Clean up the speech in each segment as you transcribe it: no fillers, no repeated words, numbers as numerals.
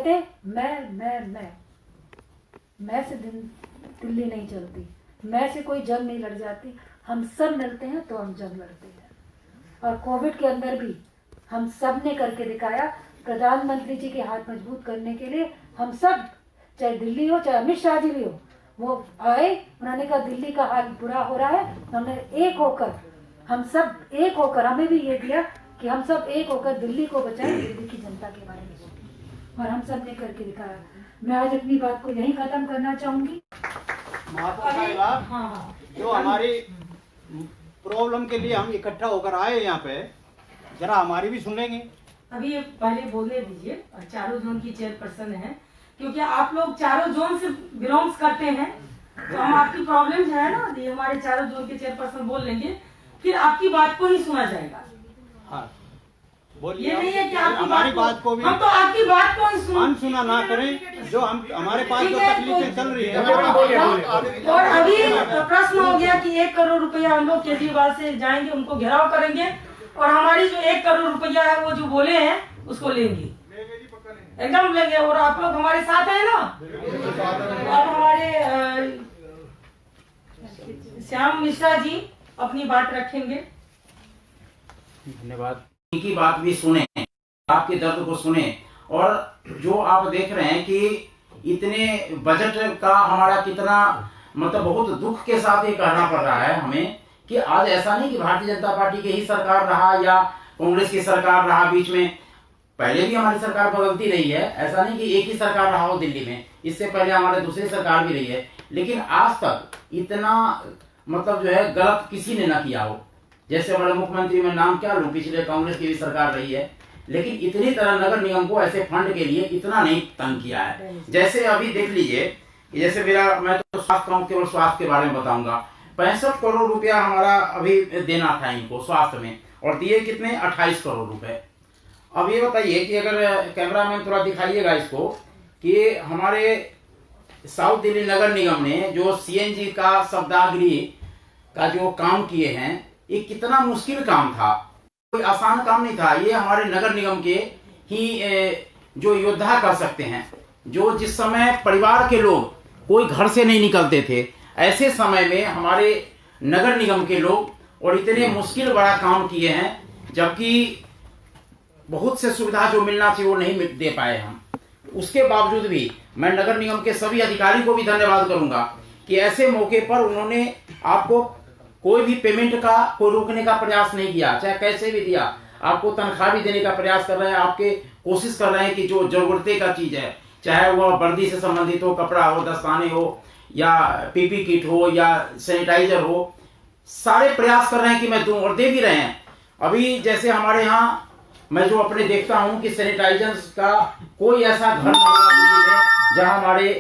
कहते मैं से दिल्ली नहीं चलती, मैं से कोई जंग नहीं लड़ जाती। हम सब मिलते हैं तो हम जंग लड़ते हैं। और कोविड के अंदर भी हम सब ने करके दिखाया। प्रधानमंत्री जी के हाथ मजबूत करने के लिए हम सब, चाहे दिल्ली हो चाहे अमित शाह जी भी हो, वो आए, उन्होंने कहा दिल्ली का हाल बुरा हो रहा है, हमने एक होकर, हम सब एक होकर, हमें भी ये दिया कि हम सब एक होकर दिल्ली को बचाएं, दिल्ली की जनता के बारे में सोचें, और हम सब ने करके दिखाया। मैं आज अपनी बात को यहीं खत्म करना चाहूंगी। हाँ, जो हमारी प्रॉब्लम के लिए हम इकट्ठा होकर आए यहाँ पे, जरा हमारी भी सुन लेंगे। अभी ये पहले बोलने दीजिए। चारों जोन की चेयरपर्सन है, क्योंकि आप लोग चारों जोन से बिलोंग्स करते हैं, तो हम आपकी प्रॉब्लम जो है ना, ये हमारे चारों जोन के चेयरपर्सन बोल लेंगे, फिर आपकी बात को ही सुना जाएगा। हाँ, बोलिए। ये नहीं है कि आपकी हमारी बात को भी, हम तो आपकी बात को ही अनसुना ना करें। जो हम हमारे पास जो तकलीफें चल रही है। और अभी प्रश्न हो गया कि 1 करोड़ रुपया हम लोग केजरीवाल से जाएंगे, उनको घेराव करेंगे, और हमारी जो 1 करोड़ रुपया है वो जो बोले हैं उसको लेंगे, एकदम लेंगे। और आप लोग हमारे साथ हैं ना। और हमारे श्याम मिश्रा जी अपनी बात रखेंगे। धन्यवाद। की बात भी सुने, आपके दर्द को सुने। और जो आप देख रहे हैं कि इतने बजट का हमारा कितना, मतलब बहुत दुख के साथ ये कहना पड़ रहा है हमें कि आज ऐसा नहीं कि भारतीय जनता पार्टी की ही सरकार रहा या कांग्रेस की सरकार रहा बीच में, पहले भी हमारी सरकार बदलती रही है। ऐसा नहीं कि एक ही सरकार रहा हो दिल्ली में, इससे पहले हमारे दूसरी सरकार भी रही है, लेकिन आज तक इतना मतलब जो है गलत किसी ने ना किया हो। जैसे हमारे मुख्यमंत्री में नाम क्या लूं, पिछले कांग्रेस की भी सरकार रही है, लेकिन इतनी तरह नगर निगम को ऐसे फंड के लिए इतना नहीं तंग किया है। जैसे अभी देख लीजिए, जैसे मैं तो स्वास्थ्य, केवल स्वास्थ्य के बारे में बताऊंगा। 65 करोड़ रुपया हमारा अभी देना था इनको स्वास्थ्य में, और दिए कितने, 28 करोड़ रुपए। अब ये बताइए कि अगर कैमरा मैन थोड़ा दिखाइएगा इसको, कि हमारे साउथ दिल्ली नगर निगम ने जो सीएनजी का शब्दागृह का जो काम किए हैं, ये कितना मुश्किल काम था, कोई आसान काम नहीं था। ये हमारे नगर निगम के ही जो योद्धा कर सकते हैं, जो जिस समय परिवार के लोग कोई घर से नहीं निकलते थे, ऐसे समय में हमारे नगर निगम के लोग और इतने मुश्किल बड़ा काम किए हैं, जबकि बहुत से सुविधा जो मिलना चाहिए वो नहीं दे पाए हम। उसके बावजूद भी मैं नगर निगम के सभी अधिकारी को भी धन्यवाद करूंगा कि ऐसे मौके पर उन्होंने आपको कोई भी पेमेंट का कोई रोकने का प्रयास नहीं किया, चाहे कैसे भी दिया। आपको तनख्वाह भी देने का प्रयास कर रहे हैं, आपके कोशिश कर रहे हैं कि जो जरूरते का चीज है, चाहे वह वर्दी से संबंधित हो, कपड़ा हो, दस्ताने हो, या पीपी किट हो, या सैनिटाइजर हो, सारे प्रयास कर रहे हैं कि मैं दूं, और दे भी रहे हैं। अभी जैसे हमारे यहाँ मैं जो अपने देखता हूं कि सैनिटाइजर का कोई ऐसा घर नहीं होगा दिल्ली में जहां हमारे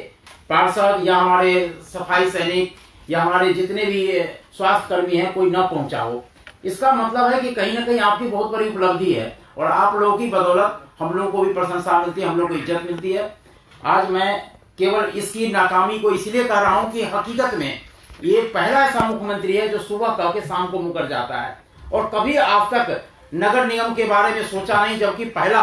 पार्षद या हमारे सफाई सैनिक या हमारे जितने भी स्वास्थ्य कर्मी हैं कोई न पहुंचा हो। इसका मतलब है कि कहीं ना कहीं आपकी बहुत बड़ी उपलब्धि है, और आप लोगों की बदौलत हम लोगों को भी प्रशंसा मिलती है, हम लोगों को इज्जत मिलती है। आज मैं केवल इसकी नाकामी को इसलिए कह रहा हूं कि हकीकत में ये पहला ऐसा मुख्यमंत्री है जो सुबह कह के शाम को मुकर जाता है, और कभी आज तक नगर निगम के बारे में सोचा नहीं, जबकि पहला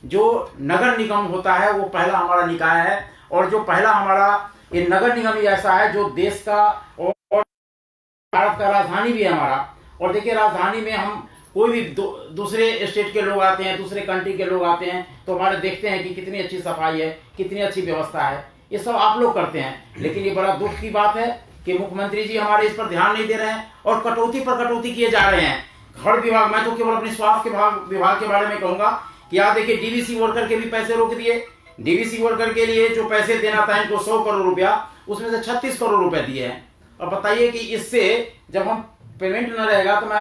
जो नगर निगम होता है वो पहला हमारा निकाय है, और जो पहला हमारा ये नगर निगम ही ऐसा है जो देश का और भारत का राजधानी भी है हमारा। और देखिए, राजधानी में हम कोई भी दूसरे स्टेट के लोग आते हैं, दूसरे कंट्री के लोग आते हैं, तो हमारे देखते हैं कि कितनी अच्छी सफाई है, कितनी अच्छी व्यवस्था है। ये सब आप लोग करते हैं, लेकिन ये बड़ा दुख की बात है कि मुख्यमंत्री जी हमारे इस पर ध्यान नहीं दे रहे हैं, और कटौती पर कटौती किए जा रहे हैं। हर विभाग, मैं तो केवल अपने स्वास्थ्य विभाग के बारे में कहूंगा कि आप देखिए, डीवीसी वर्कर के भी पैसे रोक दिए। डीवीसी वर्कर के लिए जो पैसे देना था इनको 100 करोड़ रुपया, उसमें से 36 करोड़ रुपए दिए हैं। और बताइए कि इससे जब हम पेमेंट न रहेगा तो मैं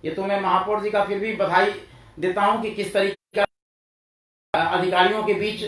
ये तो मैं महापौर जी का फिर भी बधाई देता हूं कि किस तरीके का अधिकारियों के बीच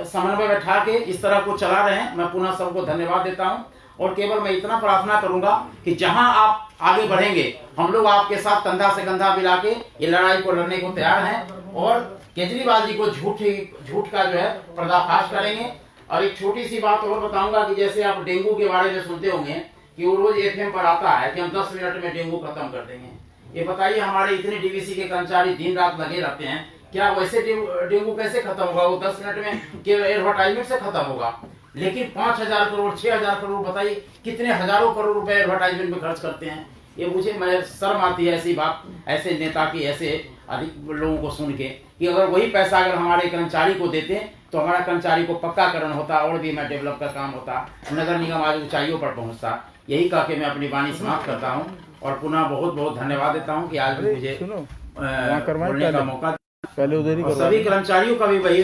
समन्वय बैठा के इस तरह को चला रहे हैं। मैं पुनः सबको धन्यवाद देता हूं, और केवल मैं इतना प्रार्थना करूंगा कि जहां आप आगे बढ़ेंगे, हम लोग आपके साथ कंधा से कंधा मिला के ये लड़ाई को लड़ने को तैयार हैं, और केजरीवाल जी को झूठ का जो है पर्दाफाश करेंगे। और एक छोटी सी बात और बताऊंगा कि जैसे आप डेंगू के बारे में सुनते होंगे कि वो रोज एफएम पर आता है कि हम 10 मिनट में डेंगू खत्म कर देंगे। ये बताइए, हमारे इतने डीवीसी के कर्मचारी दिन रात लगे रहते हैं, क्या वैसे डेंगू कैसे खत्म होगा? वो 10 मिनट में केवल एडवर्टाइजमेंट से खत्म होगा। लेकिन 5,000 करोड़ 6,000 करोड़, बताइए कितने हजारों करोड़ रुपए एडवर्टाइजमेंट में खर्च करते हैं। ये मुझे मैं शर्म आती है ऐसी बात, ऐसे नेता की, ऐसे अधिक लोगों को सुन के, कि अगर वही पैसा अगर हमारे कर्मचारी को देते तो हमारा कर्मचारी को पक्काकरण होता और भी मैं डेवलप का काम होता, नगर निगम आज ऊंचाइयों पर पहुंचता। यही कह के मैं अपनी वाणी समाप्त करता हूं और पुनः बहुत बहुत धन्यवाद देता हूं कि आज मुझे बोलने का मौका। पहले उधर ही सभी कर्मचारियों का भी, वही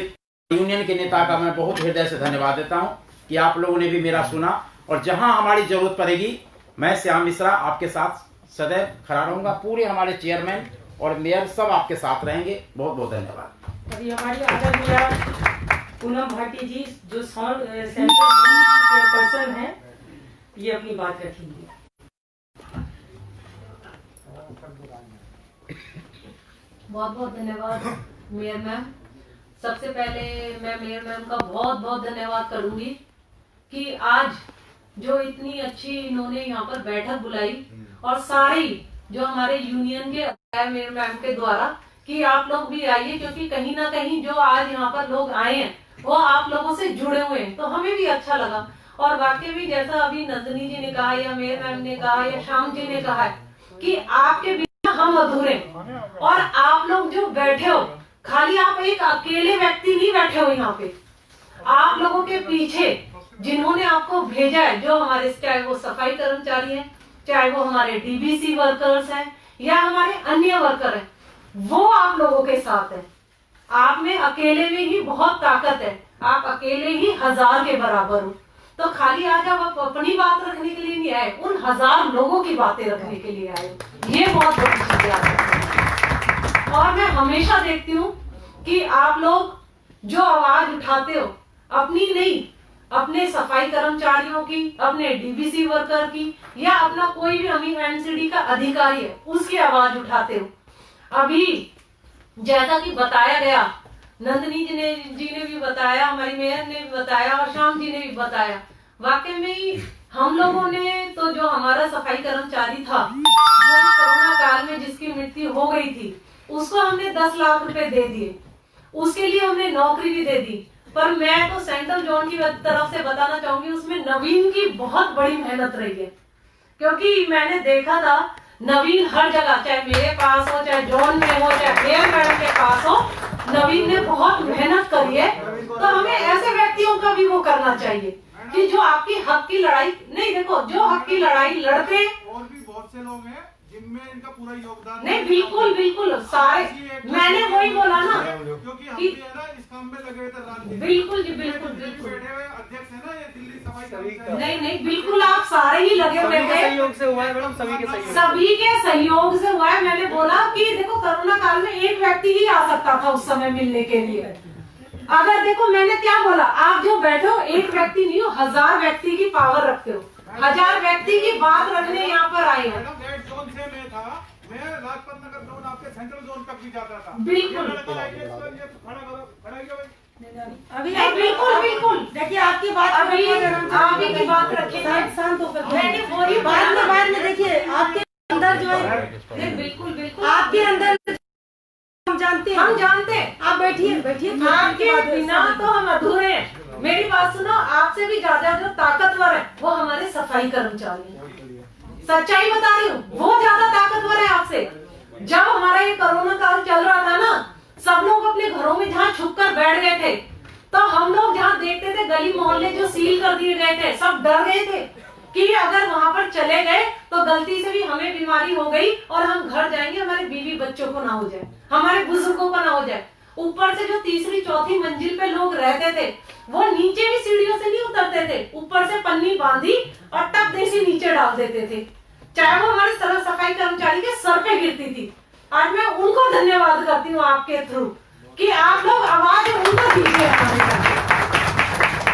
यूनियन के नेता का मैं बहुत हृदय से धन्यवाद देता हूं कि आप लोगों ने भी मेरा सुना, और जहां हमारी जरूरत पड़ेगी मैं श्याम मिश्रा आपके साथ सदैव खड़ा रहूंगा। पूरे हमारे चेयरमैन और मेयर सब आपके साथ रहेंगे। बहुत बहुत धन्यवाद। अभी हमारी आदरणीय पूनम भाटी जी जो सेंट्रल चेयरपर्सन है, ये अपनी बात रखेंगे। बहुत बहुत धन्यवाद मेयर मैम। सबसे पहले मैं मेयर मैम का बहुत बहुत धन्यवाद करूंगी कि आज जो इतनी अच्छी इन्होंने यहाँ पर बैठक बुलाई, और सारी जो हमारे यूनियन के मेयर मैम के द्वारा कि आप लोग भी आइए, क्योंकि कहीं ना कहीं जो आज यहाँ पर लोग आए हैं वो आप लोगों से जुड़े हुए हैं, तो हमें भी अच्छा लगा। और वाकई भी जैसा अभी नंदिनी जी ने कहा या मेयर मैम ने कहा या श्याम जी ने कहा है कि आपके बिना हम अधूरे, और आप लोग जो बैठे हो, खाली आप एक अकेले व्यक्ति नहीं बैठे हो यहाँ पे, आप लोगों के पीछे जिन्होंने आपको भेजा है, जो हमारे चाहे वो सफाई कर्मचारी हैं, चाहे वो हमारे डीबीसी वर्कर्स हैं या हमारे अन्य वर्कर हैं, वो आप लोगों के साथ है। आप में अकेले में ही बहुत ताकत है, आप अकेले ही 1000 के बराबर हो। तो खाली आज आप अपनी बात रखने के लिए नहीं आए, उन 1000 लोगों की बातें रखने के लिए आए। ये बहुत बड़ी चीज है। और मैं हमेशा देखती हूँ कि आप लोग जो आवाज उठाते हो, अपनी नहीं, अपने सफाई कर्मचारियों की, अपने डीबीसी वर्कर की, या अपना कोई भी अमीन एनसीडी का अधिकारी है उसकी आवाज उठाते हो। अभी जैसा कि बताया गया, नंदिनी जी ने भी बताया, हमारी मेयर ने भी बताया और श्याम जी ने भी बताया, वाकई में हम लोगों ने तो जो हमारा सफाई कर्मचारी था, कोरोना काल में जिसकी मृत्यु हो गई थी, उसको हमने 10 लाख रुपए दे दिए, उसके लिए हमने नौकरी भी दे दी। पर मैं तो सेंट्रल जोन की तरफ से बताना चाहूंगी, उसमें नवीन की बहुत बड़ी मेहनत रही है, क्योंकि मैंने देखा था नवीन हर जगह, चाहे मेरे पास हो, चाहे जोन में हो, चाहे मेयर मैडम के पास हो, नवीन ने बहुत मेहनत करी है। तो हमें ऐसे व्यक्तियों का भी वो करना चाहिए कि जो आपकी हक की लड़ाई, नहीं देखो, जो हक की लड़ाई लड़ते हैं, और भी बहुत से लोग हैं जिनमें इनका पूरा योगदान नहीं बिल्कुल बिल्कुल सारे, मैंने वही बोला ना, क्योंकि हम भी है ना इस काम में लगे हुए थे रात दिन। बिल्कुल जी बिल्कुल बिल्कुल, बैठे हुए अध्यक्ष है ना ये दिल्ली सफाई नहीं नहीं बिल्कुल, आप सारे ही लगे हुए थे, सहयोग से हुआ है मैडम, सभी के सहयोग। सभी के सहयोग से हुआ है। मैंने बोला कि देखो कोरोना काल में एक व्यक्ति ही आ सकता था उस समय मिलने के लिए। अगर देखो मैंने क्या बोला, आप जो बैठे हो एक व्यक्ति नहीं हो, 1000 व्यक्ति की पावर रखते हो, 1000 व्यक्ति की बात रखने यहाँ पर आए हो। रेड जोन से मैं था, मैं लाजपत नगर जोन आपके सेंट्रल जोन तक भी जाता था। बिल्कुल अभी नहीं, बिल्कुल बिल्कुल, देखिए आपकी बात अभी आप ही की बात रखेंगे, शांत होकर मैंने वही बाद में देखिए आपके अंदर जो है, नहीं बिल्कुल बिल्कुल, आपके अंदर हम जानते हैं, हम जानते हैं, आप बैठिए बैठिए, आपके बिना तो हम अधूरे हैं। मेरी बात सुनो, आपसे भी ज्यादा जो ताकतवर है वो हमारे सफाई कर्मचारी हैं। सच्चाई बता रही हूँ, वो ज्यादा ताकतवर है आपसे। जब हमारा ये कोरोना काल चल रहा था ना, सब लोग अपने घरों में जहाँ छुप कर बैठ गए थे, तो हम लोग जहाँ देखते थे गली मोहल्ले जो सील कर दिए गए थे, सब डर गए थे कि अगर वहां पर चले गए तो गलती से भी हमें बीमारी हो गई और हम घर जाएंगे, हमारे बीवी बच्चों को ना हो जाए, हमारे बुजुर्गों को ना हो जाए। ऊपर से जो तीसरी चौथी मंजिल पे लोग रहते थे, वो नीचे भी सीढ़ियों से नहीं उतरते थे, ऊपर से पन्नी बांधी और टप देसी नीचे डाल देते थे, चाहे वो हमारे सफाई कर्मचारी के सर पे गिरती थी। आज मैं उनको धन्यवाद करती हूँ आपके थ्रू कि आप लोग आवाज उनको दीजिए,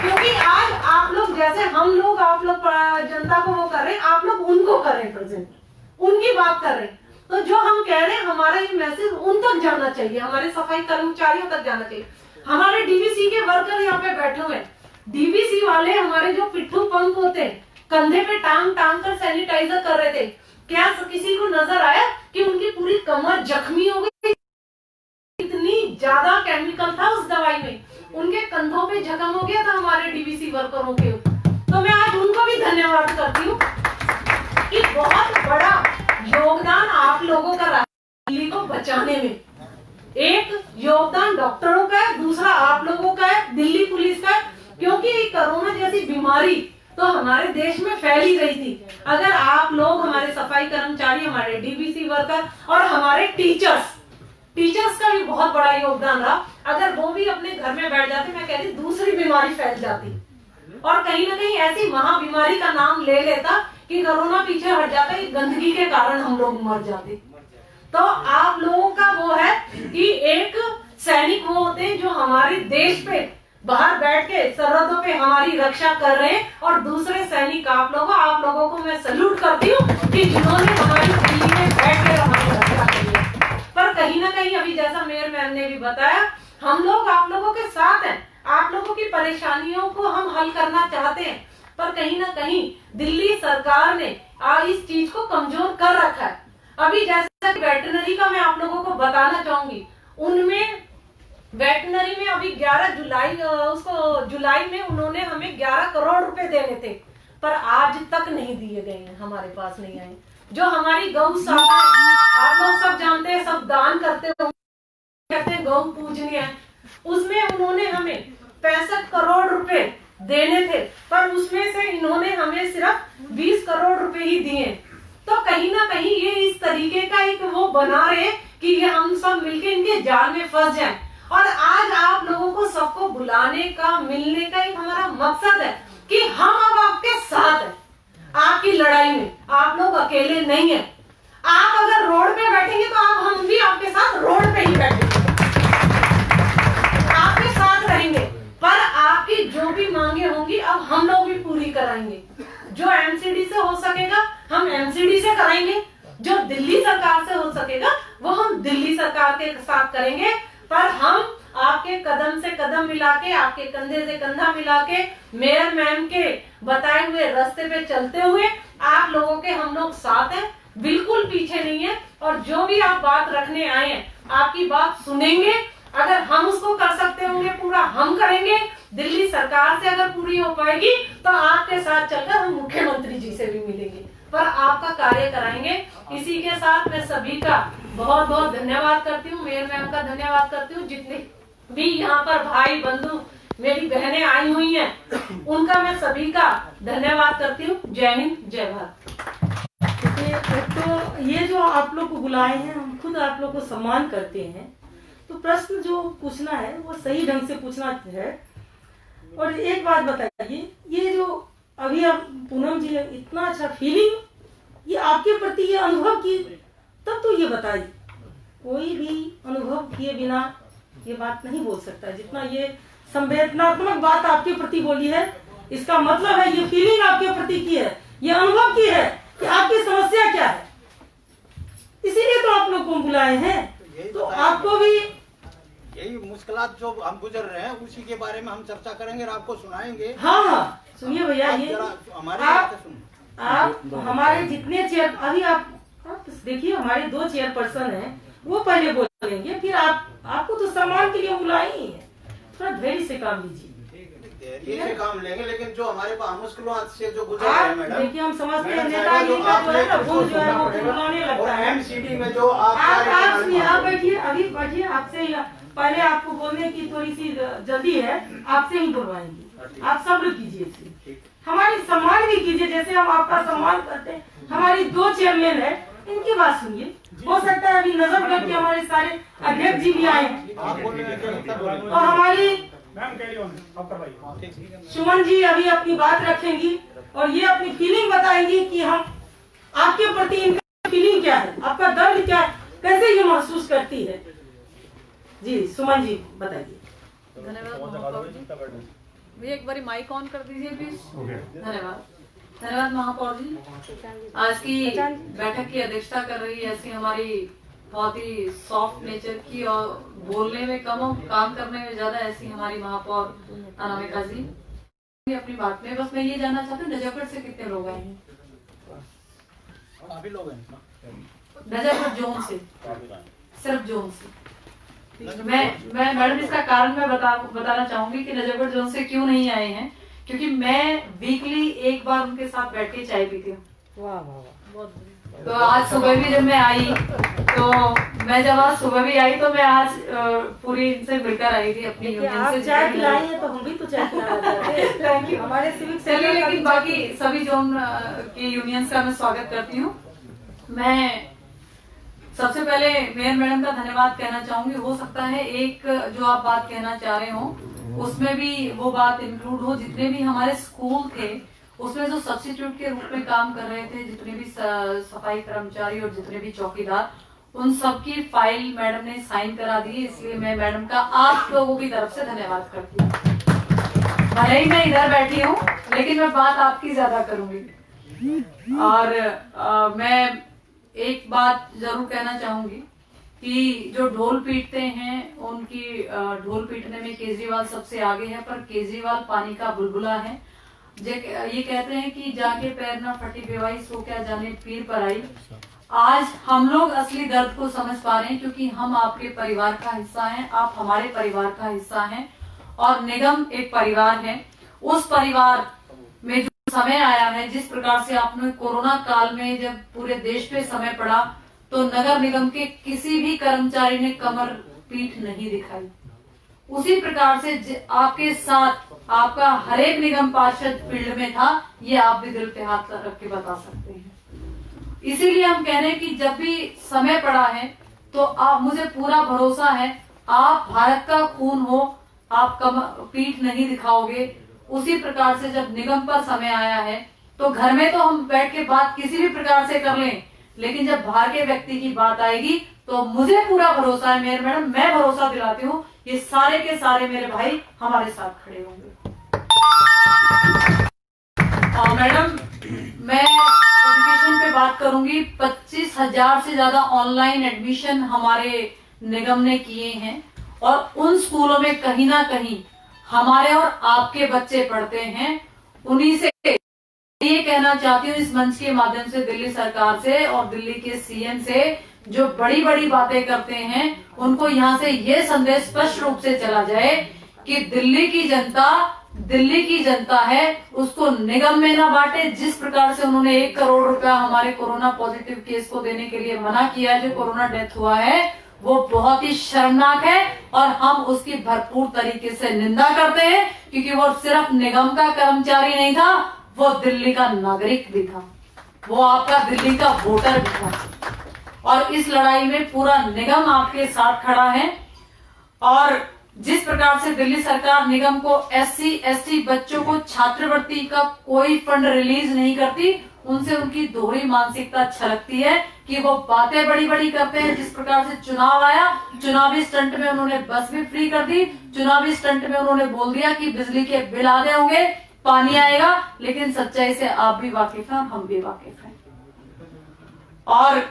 क्योंकि आज आप लोग जैसे हम लोग, आप लोग जनता को वो कर रहे हैं, आप लोग उनको कर रहे हैं प्रेजेंट, उनकी बात कर रहे हैं। तो जो हम कह रहे हैं, हमारा ये मैसेज उन तक जाना चाहिए, हमारे सफाई कर्मचारियों तक जाना चाहिए। हमारे डीबीसी के वर्कर यहाँ पे बैठे हुए हैं, डीबीसी वाले हमारे जो पिट्ठू पंख होते हैं, कंधे पे टांग टांग कर सैनिटाइजर कर रहे थे, क्या किसी को नजर आया कि उनकी पूरी कमर जख्मी हो गई, इतनी ज्यादा केमिकल था उस दवाई में, उनके कंधों पे जख्म हो गया था हमारे डीवीसी वर्करों के। तो मैं आज उनको भी धन्यवाद करती हूँ कि बहुत बड़ा योगदान आप लोगों का दिल्ली को बचाने में। एक योगदान डॉक्टरों का है, दूसरा आप लोगों का है, दिल्ली पुलिस का है, क्योंकि कोरोना जैसी बीमारी तो हमारे देश में फैली गई थी। अगर आप लोग, हमारे सफाई कर्मचारी, हमारे डीवीसी वर्कर और हमारे टीचर्स का भी बहुत बड़ा योगदान रहा। अगर वो भी अपने घर में बैठ जाते, मैं कहती दूसरी बीमारी फैल जाती और कहीं ना कहीं ऐसी महाबीमारी का नाम ले लेता कि कोरोना पीछे हट जाता, कि गंदगी के कारण हम लोग मर जाते। तो आप लोगों का वो है कि एक सैनिक वो होते हैं जो हमारे देश पे बाहर बैठ के सरहदों पे हमारी रक्षा कर रहे हैं, और दूसरे सैनिक आप लोगों को मैं सल्यूट करती हूँ कि जिन्होंने हमारी दिल्ली में बैठ कर हमारी रक्षा की है। पर कहीं ना कहीं अभी जैसा मेयर मैम ने भी बताया, हम लोग आप लोगों के साथ हैं, आप लोगों की परेशानियों को हम हल करना चाहते हैं, पर कहीं ना कहीं दिल्ली सरकार ने इस चीज को कमजोर कर रखा है। अभी जैसा वेटरनरी का मैं आप लोगों को बताना चाहूंगी, उनमें वेटरनरी में अभी 11 जुलाई में उन्होंने हमें 11 करोड़ रुपए देने थे, पर आज तक नहीं दिए गए हैं, हमारे पास नहीं आए। जो हमारी गौशाला है, आप लोग सब जानते हैं, सब दान करते हो, कहते हैं गौ पूजनीय है, उसमें उन्होंने हमें 65 करोड़ रुपए देने थे, पर उसमें से इन्होंने हमें सिर्फ 20 करोड़ रुपए ही दिए। तो कहीं ना कहीं ये इस तरीके का एक वो बना रहे कि ये हम सब मिलके इनके जाल में फंस जाएं। और आज आप लोगों को सबको बुलाने का, मिलने का एक हमारा मकसद है कि हम अब आपके साथ हैं, आपकी लड़ाई में। आप लोग अकेले नहीं हैं। आप अगर रोड पे बैठेंगे तो हम भी आपके साथ रोड पे ही बैठेंगे, आपके साथ रहेंगे, पर आपकी जो भी मांगे होंगी अब हम लोग भी पूरी कराएंगे। जो एमसीडी से हो सकेगा हम एमसीडी से कराएंगे, जो दिल्ली सरकार से हो सकेगा वो हम दिल्ली सरकार के साथ करेंगे। पर हम आपके कदम से कदम मिला के, आपके कंधे से कंधा मिला के, मेयर मैम के बताए हुए रास्ते पे चलते हुए आप लोगों के हम लोग साथ हैं, बिल्कुल पीछे नहीं है। और जो भी आप बात रखने आए हैं, आपकी बात सुनेंगे। अगर हम उसको कर सकते होंगे पूरा, हम करेंगे। दिल्ली सरकार से अगर पूरी हो पाएगी तो आपके साथ चलकर हम मुख्यमंत्री जी से भी मिलेंगे, पर आपका कार्य कराएंगे। इसी के साथ मैं सभी का बहुत बहुत धन्यवाद करती हूँ, मेयर मैम का धन्यवाद करती हूँ, जितने भी यहाँ पर भाई बंधु मेरी बहनें आई हुई हैं उनका मैं सभी का धन्यवाद करती हूँ। जय हिंद, जय भारत। तो ये जो आप लोग को बुलाए हैं, हम खुद आप लोग को सम्मान करते हैं, तो प्रश्न जो पूछना है वो सही ढंग से पूछना है। और एक बात बताइए, ये जो अभी आप पूनम जी इतना अच्छा फीलिंग ये आपके प्रति ये अनुभव की, तब तो ये बताइए, कोई भी अनुभव किए बिना ये बात नहीं बोल सकता। जितना ये संवेदनात्मक बात आपके प्रति बोली है, इसका मतलब है ये फीलिंग आपके प्रति की है, ये अनुभव की है कि आपकी समस्या क्या है, इसीलिए तो आप लोग को बुलाए हैं। तो आपको भी यही मुश्किलात जो हम गुजर रहे हैं उसी के बारे में हम चर्चा करेंगे और आपको सुनाएंगे। हाँ, सुनिए भैया, ये हमारे आप हमारे जितने चेयर, अभी आप देखिए हमारे 2 चेयरपर्सन हैं, वो पहले बोलेंगे, फिर आपको तो सम्मान के लिए बुलाए ही है। थोड़ा धैर्य से काम लीजिए, धैर्य से काम लेंगे, लेकिन जो हमारे पास मुश्किलों से जो गुजर रहे हैं मैडम, देखिए हम समझते हैं नेताजी का जो है ना वो जो है वो बुलाने लगता है। एमसीडी में जो आप बैठिए, अभी बैठिए, आपसे पहले आपको बोलने की थोड़ी सी जल्दी है, आपसे ही बुलवाएंगे, आप सब्र कीजिए, हमारी सम्मान भी कीजिए जैसे हम आपका सम्मान करते हैं। हमारी 2 चेयरमैन है, इनकी बात सुनिए। हो सकता है अभी नजर करके हमारे सारे अध्यक्ष जी भी आए हैं, और हमारी सुमन जी अभी अपनी बात रखेंगी और ये अपनी फीलिंग बताएंगी कि हम आपके प्रति इनका फीलिंग क्या है, आपका दर्द क्या है, कैसे ये महसूस करती है। जी सुमन जी बताइए। धन्यवाद भैया, एक बारी माइक ऑन कर दीजिए प्लीज। धन्यवाद महापौर जी, आज की बैठक की अध्यक्षता कर रही है ऐसी हमारी बहुत ही सॉफ्ट नेचर की और बोलने में कम और काम करने में ज्यादा ऐसी हमारी महापौर अनामिका जी। अपनी बात में बस मैं ये जानना चाहती हूँ, नजफगढ़ से कितने लोग आए हैं? काफी लोग हैं नजफगढ़ जोन से, सिर्फ जोन से मैं मैडम इसका कारण मैं बताना चाहूंगी कि नजफगढ़ जोन से क्यों नहीं आए हैं, क्योंकि मैं वीकली एक बार उनके साथ बैठ के चाय पीती हूँ। वाह वाह वाह। तो आज सुबह भी जब मैं आई तो मैं जब आज सुबह भी आई तो मैं आज पूरी इनसे मिलकर आई थी अपनी यूनियन आप से। चाय पिलाई है तो हम भी तो चाय पिलाना चाहते हैं। Thank you. हमारे सिविक चलिए, लेकिन बाकी सभी जोन के यूनियंस का मैं स्वागत करती हूँ। मैं सबसे पहले मेयर मैडम का धन्यवाद कहना चाहूंगी। हो सकता है एक जो आप बात कहना चाह रहे हो उसमें भी वो बात इंक्लूड हो। जितने भी हमारे स्कूल थे उसमें जो सब्स्टिट्यूट के रूप में काम कर रहे थे, जितने भी सफाई कर्मचारी और जितने भी चौकीदार, उन सबकी फाइल मैडम ने साइन करा दी। इसलिए मैं मैडम का आप लोगों की तरफ से धन्यवाद करती हूँ। भले ही मैं इधर बैठी हूँ लेकिन मैं बात आपकी ज्यादा करूंगी। और मैं एक बात जरूर कहना चाहूंगी कि जो ढोल पीटते हैं उनकी ढोल पीटने में केजरीवाल सबसे आगे है, पर केजरीवाल पानी का बुलबुला है। ये कहते हैं कि जाके पैर ना फटी बेवाई सो क्या जाने पीर पर आई। आज हम लोग असली दर्द को समझ पा रहे हैं, क्योंकि हम आपके परिवार का हिस्सा हैं, आप हमारे परिवार का हिस्सा हैं और निगम एक परिवार है। उस परिवार में जो समय आया है, जिस प्रकार से आपने कोरोना काल में जब पूरे देश पे समय पड़ा तो नगर निगम के किसी भी कर्मचारी ने कमर पीठ नहीं दिखाई। उसी प्रकार से आपके साथ आपका हर एक निगम पार्षद फील्ड में था, ये आप भी दिल पे हाथ रख के बता सकते हैं। इसीलिए हम कह रहे हैं कि जब भी समय पड़ा है तो आप, मुझे पूरा भरोसा है, आप भारत का खून हो, आप पीठ नहीं दिखाओगे। उसी प्रकार से जब निगम पर समय आया है तो घर में तो हम बैठ के बात किसी भी प्रकार से कर लें, लेकिन जब बाहर के व्यक्ति की बात आएगी तो मुझे पूरा भरोसा है मेयर मैडम, मैं भरोसा दिलाती हूँ ये सारे के सारे मेरे भाई हमारे साथ खड़े होंगे। और मैडम मैं एजुकेशन पे बात करूंगी। 25,000 से ज्यादा ऑनलाइन एडमिशन हमारे निगम ने किए हैं और उन स्कूलों में कहीं ना कहीं हमारे और आपके बच्चे पढ़ते हैं। उन्हीं से ये कहना चाहती हूँ इस मंच के माध्यम से दिल्ली सरकार से और दिल्ली के सीएम से, जो बड़ी बड़ी बातें करते हैं उनको यहाँ से ये संदेश स्पष्ट रूप से चला जाए कि दिल्ली की जनता है, उसको निगम में ना बांटे। जिस प्रकार से उन्होंने 1 करोड़ रुपया हमारे कोरोना पॉजिटिव केस को देने के लिए मना किया है, जो कोरोना डेथ हुआ है, वो बहुत ही शर्मनाक है और हम उसकी भरपूर तरीके से निंदा करते हैं, क्योंकि वो सिर्फ निगम का कर्मचारी नहीं था, वो दिल्ली का नागरिक भी था, वो आपका दिल्ली का वोटर भी था। और इस लड़ाई में पूरा निगम आपके साथ खड़ा है। और जिस प्रकार से दिल्ली सरकार निगम को SC ST बच्चों को छात्रवृत्ति का कोई फंड रिलीज नहीं करती, उनसे उनकी दोहरी मानसिकता छलकती है कि वो बातें बड़ी बड़ी करते हैं। जिस प्रकार से चुनाव आया, चुनावी स्टंट में उन्होंने बस भी फ्री कर दी, चुनावी स्टंट में उन्होंने बोल दिया कि बिजली के बिल आधे होंगे, पानी आएगा, लेकिन सच्चाई से आप भी वाकिफ हैं और हम भी वाकिफ हैं। और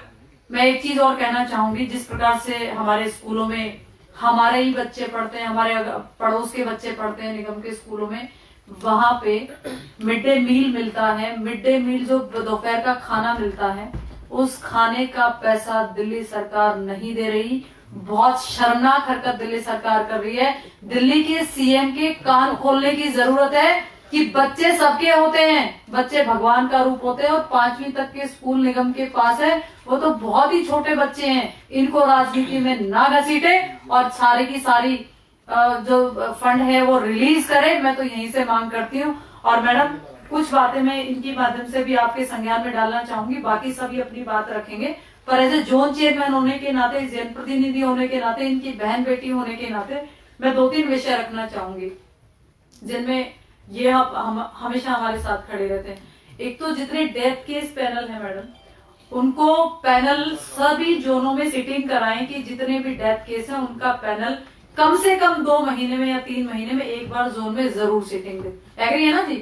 मैं एक चीज और कहना चाहूंगी, जिस प्रकार से हमारे स्कूलों में हमारे ही बच्चे पढ़ते हैं, हमारे पड़ोस के बच्चे पढ़ते हैं निगम के स्कूलों में, वहां पे मिड डे मील मिलता है। मिड डे मील जो दोपहर का खाना मिलता है, उस खाने का पैसा दिल्ली सरकार नहीं दे रही। बहुत शर्मनाक हरकत दिल्ली सरकार कर रही है। दिल्ली के सीएम के कान खोलने की जरूरत है कि बच्चे सबके होते हैं, बच्चे भगवान का रूप होते हैं और 5वीं तक के स्कूल निगम के पास है, वो तो बहुत ही छोटे बच्चे हैं। इनको राजनीति में ना घसीटे और सारी की सारी जो फंड है वो रिलीज करे, मैं तो यहीं से मांग करती हूँ। और मैडम कुछ बातें मैं इनके माध्यम से भी आपके संज्ञान में डालना चाहूंगी, बाकी सभी अपनी बात रखेंगे, पर एज ए जोन चेयरमैन होने के नाते, जनप्रतिनिधि होने के नाते, इनकी बहन बेटी होने के नाते मैं 2-3 विषय रखना चाहूंगी जिनमें ये हम हमेशा हमारे साथ खड़े रहते हैं। एक तो जितने डेथ केस पैनल है मैडम, उनको पैनल सभी जोनों में सिटिंग कराएं कि जितने भी डेथ केस है उनका पैनल कम से कम 2 महीने में या 3 महीने में एक बार जोन में जरूर सिटिंग दे। एग्री है ना जी?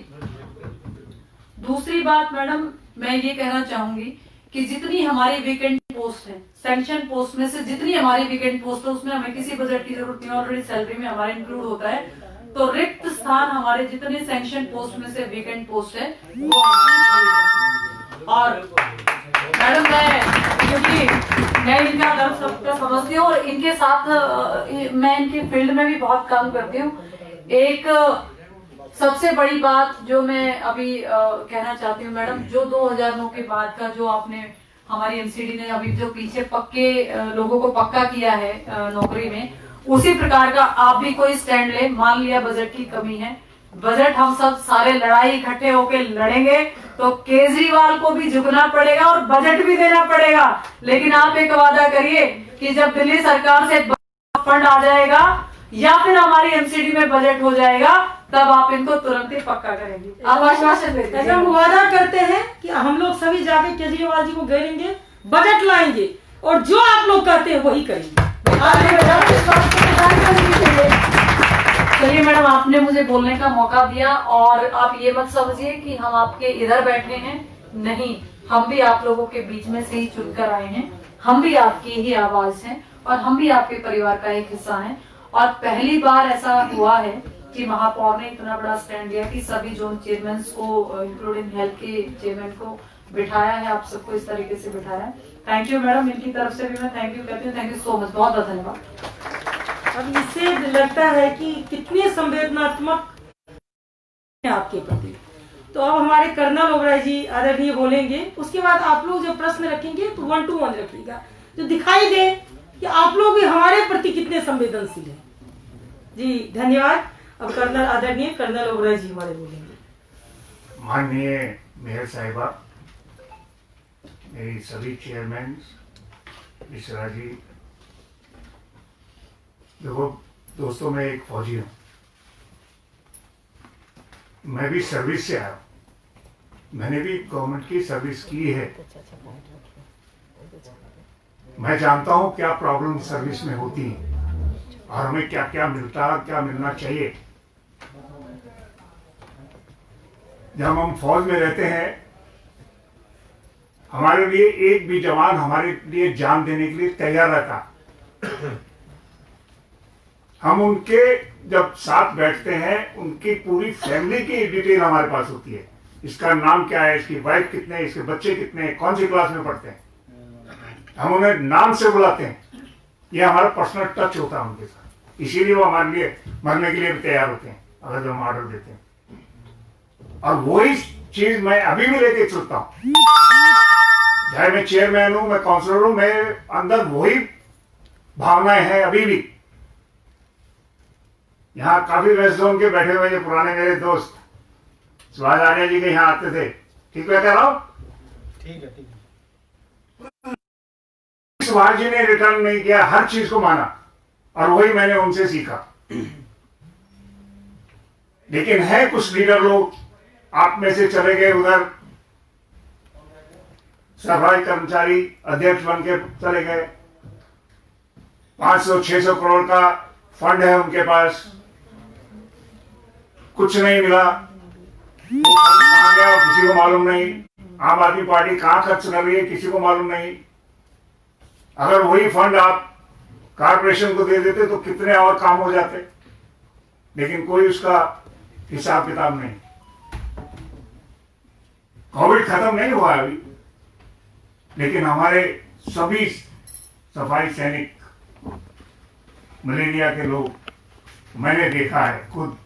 दूसरी बात मैडम मैं ये कहना चाहूंगी कि जितनी हमारी वीकेंड पोस्ट है, सैंक्शन पोस्ट में से जितनी हमारी वीकेंड पोस्ट है, उसमें हमें किसी बजट की जरूरत नहीं, ऑलरेडी सैलरी में हमारा इंक्लूड होता है। तो रिक्त स्थान हमारे जितने सैंक्शन पोस्ट में से वीकेंड पोस्ट है वो और मैडम मैं क्योंकि मैं इनका दर्द सबका समझती हूँ और इनके साथ मैं इनके फील्ड में भी बहुत काम करती हूँ। एक सबसे बड़ी बात जो मैं अभी कहना चाहती हूँ मैडम, जो 2009 के बाद का जो आपने हमारी एमसीडी ने अभी जो पीछे पक्के लोगों को पक्का किया है नौकरी में, उसी प्रकार का आप भी कोई स्टैंड ले। मान लिया बजट की कमी है, बजट हम सब सारे लड़ाई इकट्ठे होकर लड़ेंगे तो केजरीवाल को भी झुकना पड़ेगा और बजट भी देना पड़ेगा। लेकिन आप एक वादा करिए कि जब दिल्ली सरकार से फंड आ जाएगा या फिर हमारी एमसीडी में बजट हो जाएगा तब आप इनको तुरंत ही पक्का करेंगे। आप आश्वासन देते हैं। हम वादा करते हैं कि हम लोग सभी जाके केजरीवाल जी को घेरेंगे, बजट लाएंगे और जो आप लोग कहते हैं वही करेंगे। चलिए मैडम, आपने मुझे बोलने का मौका दिया और आप ये मत समझिए कि हम आपके इधर बैठे हैं, नहीं, हम भी आप लोगों के बीच में से ही चुनकर आए हैं, हम भी आपकी ही आवाज हैं और हम भी आपके परिवार का एक हिस्सा हैं। और पहली बार ऐसा हुआ है कि महापौर ने इतना बड़ा स्टैंड लिया कि सभी जोन चेयरमैन को इंक्लूडिंग हेल्थ के चेयरमैन को बिठाया है, आप सबको इस तरीके से बिठाया है। थैंक यू मैडम, इनकी तरफ से भी मैं थैंक यू कहती हूँ। थैंक यू सो मच, बहुत बहुत धन्यवाद। अब इससे लगता है कि कितने संवेदनात्मक हैं आपके प्रति। तो अब हमारे कर्नल ओबराय जी आदरणीय बोलेंगे, उसके बाद आप लोग जो प्रश्न रखेंगे तो 1 to 1 रखिएगा, जो दिखाई दे कि आप लोग भी हमारे प्रति कितने संवेदनशील हैं। जी धन्यवाद। अब कर्नल आदरणीय कर्नल ओबराय जी हमारे बोलेंगे। माननीय मेयर साहिबा, मेरी सभी चेयरमैन, मिश्रा जी, देखो दोस्तों, मैं एक फौजी हूँ, मैं भी सर्विस से आया हूँ, मैंने भी गवर्नमेंट की सर्विस की है। मैं जानता हूँ क्या प्रॉब्लम सर्विस में होती है और हमें क्या क्या मिलता, क्या मिलना चाहिए। जब हम फौज में रहते हैं, हमारे लिए एक भी जवान हमारे लिए जान देने के लिए तैयार रहता। हम उनके जब साथ बैठते हैं, उनकी पूरी फैमिली की डिटेल हमारे पास होती है। इसका नाम क्या है, इसकी वाइफ कितने हैं, इसके बच्चे कितने हैं, कौन सी क्लास में पढ़ते हैं, हम उन्हें नाम से बुलाते हैं। ये हमारा पर्सनल टच होता है उनके साथ, इसीलिए वो हमारे लिए मरने के लिए भी तैयार होते हैं अगर जो हम ऑर्डर देते हैं। और वही चीज मैं अभी भी लेके चलता हूं, चाहे मैं चेयरमैन हूं, मैं काउंसलर हूं, मेरे अंदर वही भावनाएं हैं अभी भी। यहाँ काफी वेस्ट जोन के बैठे हुए जो पुराने मेरे दोस्त सुभाष आर्या जी के यहाँ आते थे, ठीक है कह रहा हूं? ठीक है, ठीक है। सुभाष जी ने रिटर्न नहीं किया, हर चीज को माना और वही मैंने उनसे सीखा। लेकिन है कुछ लीडर लोग आप में से चले गए उधर, सफाई कर्मचारी अध्यक्ष बन के चले गए, 500-600 करोड़ का फंड है उनके पास, कुछ नहीं मिला, वो फंड कहां गया किसी को मालूम नहीं। आम आदमी पार्टी कहां खर्च कर रही है किसी को मालूम नहीं। अगर वही फंड आप कारपोरेशन को दे देते तो कितने और काम हो जाते, लेकिन कोई उसका हिसाब किताब नहीं। कोविड खत्म नहीं हुआ अभी, लेकिन हमारे सभी सफाई सैनिक, मलेरिया के लोग, मैंने देखा है खुद,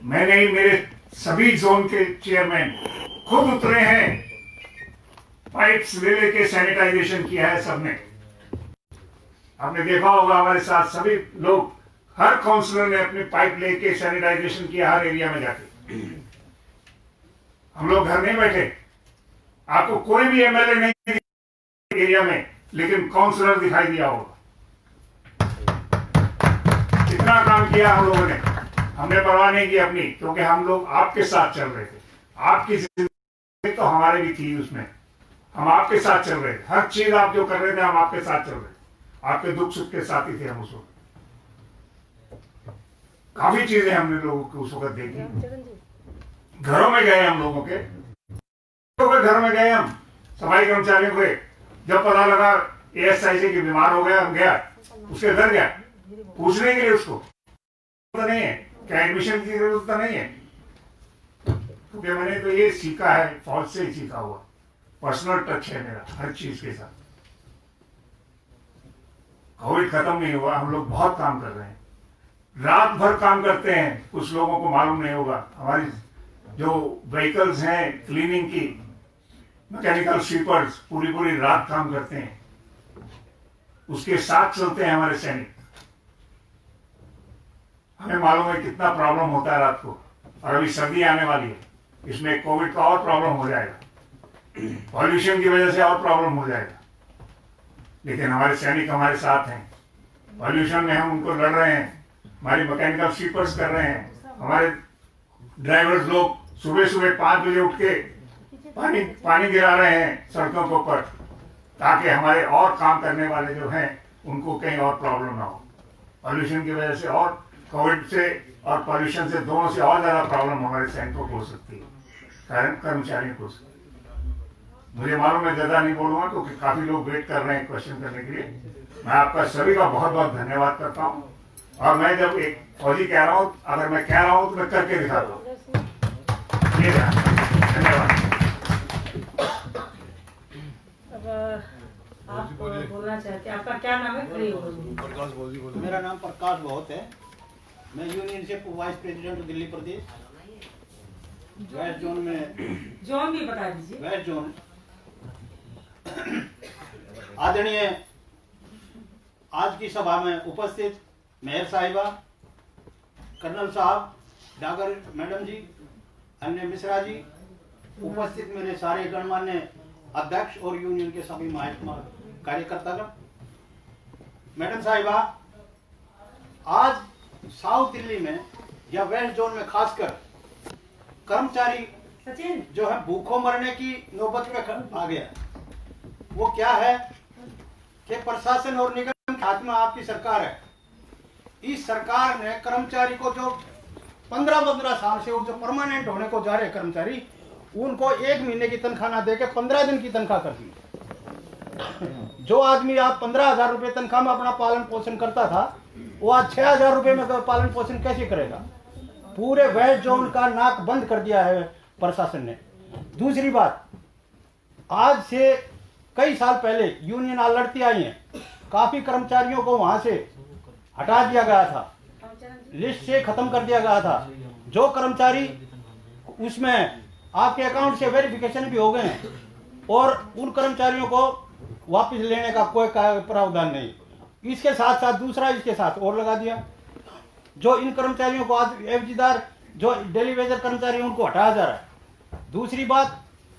मैंने ही, मेरे सभी जोन के चेयरमैन खुद उतरे हैं, पाइप्स ले लेके सैनिटाइजेशन किया है सबने। आपने देखा होगा हमारे साथ सभी लोग, हर काउंसलर ने अपनी पाइप लेके सैनिटाइजेशन किया हर एरिया में जाके। हम लोग घर नहीं बैठे, आपको कोई भी एमएलए नहीं एरिया में, लेकिन काउंसलर दिखाई दिया होगा। इतना काम किया हम लोगों ने, हमने परवाह नहीं की अपनी, क्योंकि हम लोग आपके साथ चल रहे थे। आपकी जिंदगी तो हमारे भी थी, उसमें हम आपके साथ चल रहे थे। हर चीज आप जो कर रहे थे हम आपके साथ चल रहे थे, आपके दुख सुख के साथ ही थे हम उस वक्त। काफी चीजें हमने लोगों को उस वक्त देखी। घरों में गए हम लोगों के घर में गए, हम सफाई कर्मचारियों को जब पता लगा एएसआई से कि बीमार हो गया, हम गया उसके घर गया पूछने के लिए, उसको तो नहीं है क्या एडमिशन की जरूरत तो नहीं है, क्योंकि मैंने तो ये सीखा है, फौज से ही सीखा हुआ, पर्सनल टच है मेरा हर चीज के साथ। कोविड खत्म नहीं हुआ, हम लोग बहुत काम कर रहे हैं, रात भर काम करते हैं। कुछ लोगों को मालूम नहीं होगा, हमारी जो व्हीकल्स हैं क्लीनिंग की, मैकेनिकल स्वीपर्स पूरी रात काम करते हैं, उसके साथ चलते हैं हमारे सैनिक। हमें मालूम है कितना प्रॉब्लम होता है रात को, और अभी सर्दी आने वाली है, इसमें कोविड का और प्रॉब्लम हो जाएगा, पॉल्यूशन की वजह से और प्रॉब्लम हो जाएगा। लेकिन हमारे सैनिक हमारे साथ हैं, पॉल्यूशन में हम उनको लड़ रहे हैं, हमारी मैकेनिकल स्वीपर्स कर रहे हैं, हमारे ड्राइवर्स लोग सुबह 5 बजे उठ के पानी गिरा रहे हैं सड़कों के ऊपर, ताकि हमारे और काम करने वाले जो हैं उनको कहीं और प्रॉब्लम ना हो। पॉल्यूशन की वजह से और कोविड से और पॉल्यूशन से दोनों से और ज्यादा प्रॉब्लम हमारे सैनिकों को हो सकती है, कर्मचारियों को। मुझे मालूम है ज्यादा नहीं बोलूंगा क्योंकि काफी लोग वेट कर रहे हैं क्वेश्चन करने के लिए। मैं आपका सभी का बहुत बहुत धन्यवाद करता हूँ, और मैं जब एक फौजी कह रहा हूँ, अगर मैं कह रहा हूँ तो मैं करके दिखाता हूँ। धन्यवाद। आप बोलना चाहते हैं, आपका क्या नाम है? प्रकाश बोल। मेरा नाम प्रकाश बहुत है, मैं यूनियन से वाइस प्रेसिडेंट हूँ दिल्ली प्रदेश, वेस्ट जोन में। जोन भी बता दीजिए। West zone. आदरणीय आज की सभा में उपस्थित मेयर साहिबा, कर्नल साहब, डागर मैडम जी, अन्य मिश्रा जी, उपस्थित मेरे सारे गणमान्य अध्यक्ष और यूनियन के सभी कार्यकर्तागण, मैडम साहिबा, आज साउथ दिल्ली में या वेस्ट जोन में खासकर कर्मचारी जो है भूखों मरने की नौबत में आ गया। वो क्या है कि प्रशासन और निगम के हाथ में आपकी सरकार है। इस सरकार ने कर्मचारी को जो 15 साल से जो परमानेंट होने को जा रहे कर्मचारी, उनको 1 महीने की तनख्वाह ना देके 15 दिन की तनख्वाह कर दी। जो आदमी आप 15,000 रुपए तनख्वाह में अपना पालन पोषण करता था, वो आज 6,000 रुपए में पालन पोषण कैसे करेगा? पूरे वेस्ट जोन का नाक बंद कर दिया है प्रशासन ने। दूसरी बात, आज से कई साल पहले यूनियन लड़ती आई है, काफी कर्मचारियों को वहां से हटा दिया गया था, लिस्ट से खत्म कर दिया गया था। जो कर्मचारी उसमें आपके अकाउंट से वेरिफिकेशन भी हो गए हैं, और उन कर्मचारियों को वापस लेने का कोई प्रावधान नहीं। इसके साथ साथ दूसरा इसके साथ और लगा दिया, जो इन कर्मचारियों को आज एफजीदार जो डेली वेजर कर्मचारी उनको हटाया जा रहा है। दूसरी बात,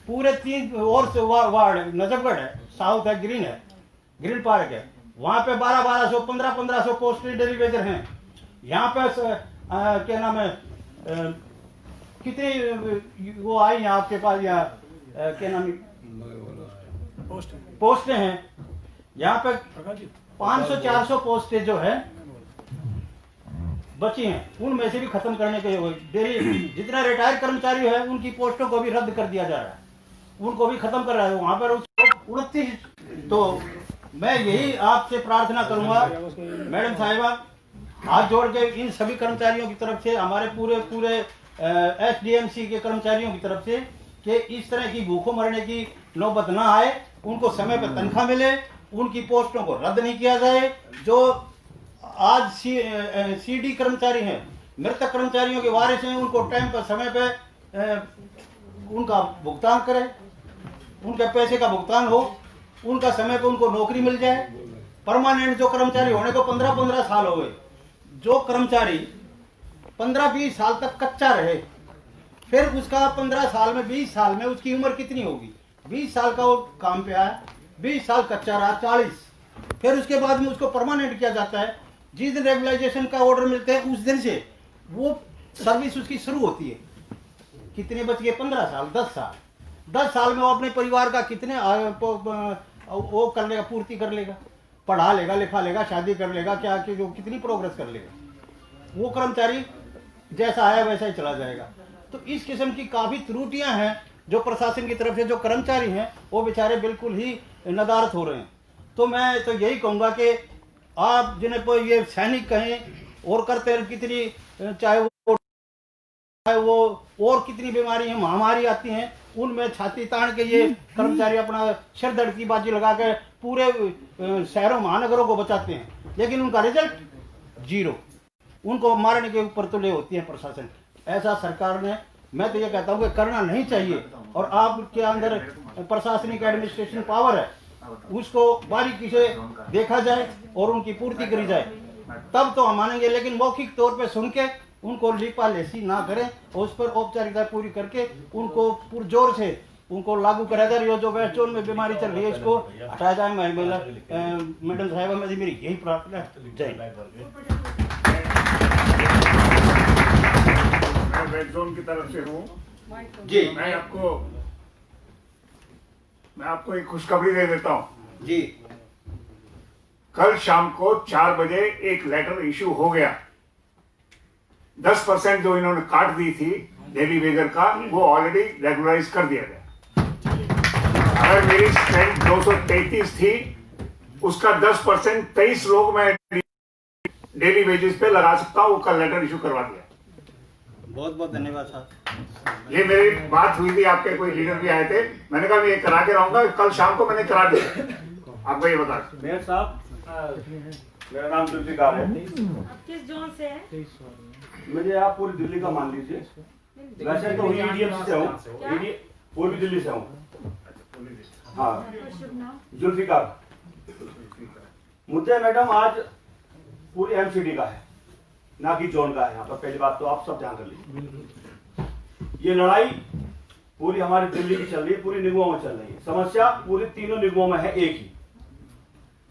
पूरे 3 और वार्ड नजफगढ़ है, साउथ है, ग्रीन पार्क है, वहां पे 1200 1500 पोस्ट डेली वेजर हैं। यहाँ पे क्या नाम है, कितनी वो आई है आपके पास, यहाँ क्या नाम पोस्टें हैं यहाँ पे 500-400 पोस्टें जो है बची हैं, उनमें से भी खत्म करने के डेली जितना रिटायर्ड कर्मचारी है उनकी पोस्टों को भी रद्द कर दिया जा रहा है, उनको भी खत्म कर रहा है वहां पर 29। तो मैं यही आपसे प्रार्थना करूंगा मैडम साहिबा, हाथ जोड़ के इन सभी कर्मचारियों की तरफ से, हमारे पूरे एसडीएमसी के कर्मचारियों की तरफ से, कि इस तरह की भूखों मरने की नौबत ना आए, उनको समय पर तनख्वाह मिले, उनकी पोस्टों को रद्द नहीं किया जाए। जो आज सीडी कर्मचारी हैं, मृतक कर्मचारियों के वारिस हैं, उनको टाइम पर समय पे उनका भुगतान करें, उनके पैसे का भुगतान हो, उनका समय पे उनको नौकरी मिल जाए। परमानेंट जो कर्मचारी होने को 15-15 साल हो गए, जो कर्मचारी 15-20 साल तक कच्चा रहे, फिर उसका 15 साल में 20 साल में उसकी उम्र कितनी होगी? 20 साल का वो काम पे आया, 20 साल कच्चा रहा, 40, फिर उसके बाद में उसको परमानेंट किया जाता है। जिस दिन रेगुलाइजेशन का ऑर्डर मिलते हैं उस दिन से वो सर्विस उसकी शुरू होती है। कितने बच गए? 15 साल, 10 साल। 10 साल में वो अपने परिवार का कितने वो कर लेगा, पूर्ति कर लेगा, पढ़ा लेगा, लिखा लेगा, शादी कर लेगा, क्या कि जो कितनी प्रोग्रेस कर लेगा। वो कर्मचारी जैसा आया वैसा ही चला जाएगा। तो इस किस्म की काफी त्रुटियां हैं जो प्रशासन की तरफ से, जो कर्मचारी हैं वो बेचारे बिल्कुल ही नदारत हो रहे हैं। तो मैं तो यही कहूंगा कि आप जिन्हें को ये सैनिक कहें और करते हैं, कितनी चाहे वो और कितनी बीमारी है, महामारी आती हैं, उनमें छाती तान के ये कर्मचारी अपना सिर दर्द की बाजी लगा के पूरे शहरों महानगरों को बचाते हैं, लेकिन उनका रिजल्ट 0। उनको मारने के ऊपर तुले होती है प्रशासन। ऐसा सरकार ने, मैं तो ये कहता हूँ कि करना नहीं चाहिए। और आपके अंदर प्रशासनिक एडमिनिस्ट्रेशन पावर है, उसको बारीकी से देखा जाए और उनकी पूर्ति करी जाए, तब तो हम मानेंगे। लेकिन मौखिक तौर पे सुन के उनको लिपा लेसी ना करें और उस पर औपचारिकता पूरी करके उनको पुरजोर से उनको लागू कराया जाए। ये जो वेस्ट जोन में बीमारी चल रही है इसको हटाया जाए। मैडम साहिबा में मेरी यही प्रार्थना है। जय। मैं वेस्ट जोन की तरफ से हूँ जी। मैं आपको एक खुशखबरी दे देता हूँ जी। कल शाम को 4 बजे एक लेटर इशू हो गया। 10% जो इन्होंने काट दी थी डेली वेजर का, वो ऑलरेडी रेगुलराइज कर दिया गया। अगर मेरी स्ट्रेंथ 233 थी, उसका 10% 23 लोग मैं डेली वेजेस पे लगा सकता हूँ। वो कल लेटर इशू करवा दिया। बहुत बहुत धन्यवाद साहब। ये मेरी बात हुई थी, आपके कोई लीडर भी आए थे, मैंने कहा मैं ये करा के रहूंगा। कल शाम को मैंने करा दिया। आपको ये बता मेयर साहब, मेरा नाम जुल्फिकार है। किस जोन से है? मुझे आप पूरी दिल्ली का मान लीजिए। वैसे तो EDM से हूँ, पूर्वी दिल्ली से हूँ। हाँ, जुल्फिकार। मुद्दे मैडम आज पूरी MCD का है, ना कि जोन का है। यहाँ पर पहली बात तो आप सब ध्यान कर लीजिए। ये लड़ाई पूरी हमारी दिल्ली की चल रही है, पूरी निगमों में चल रही है। समस्या पूरी तीनों निगमों में है एक ही।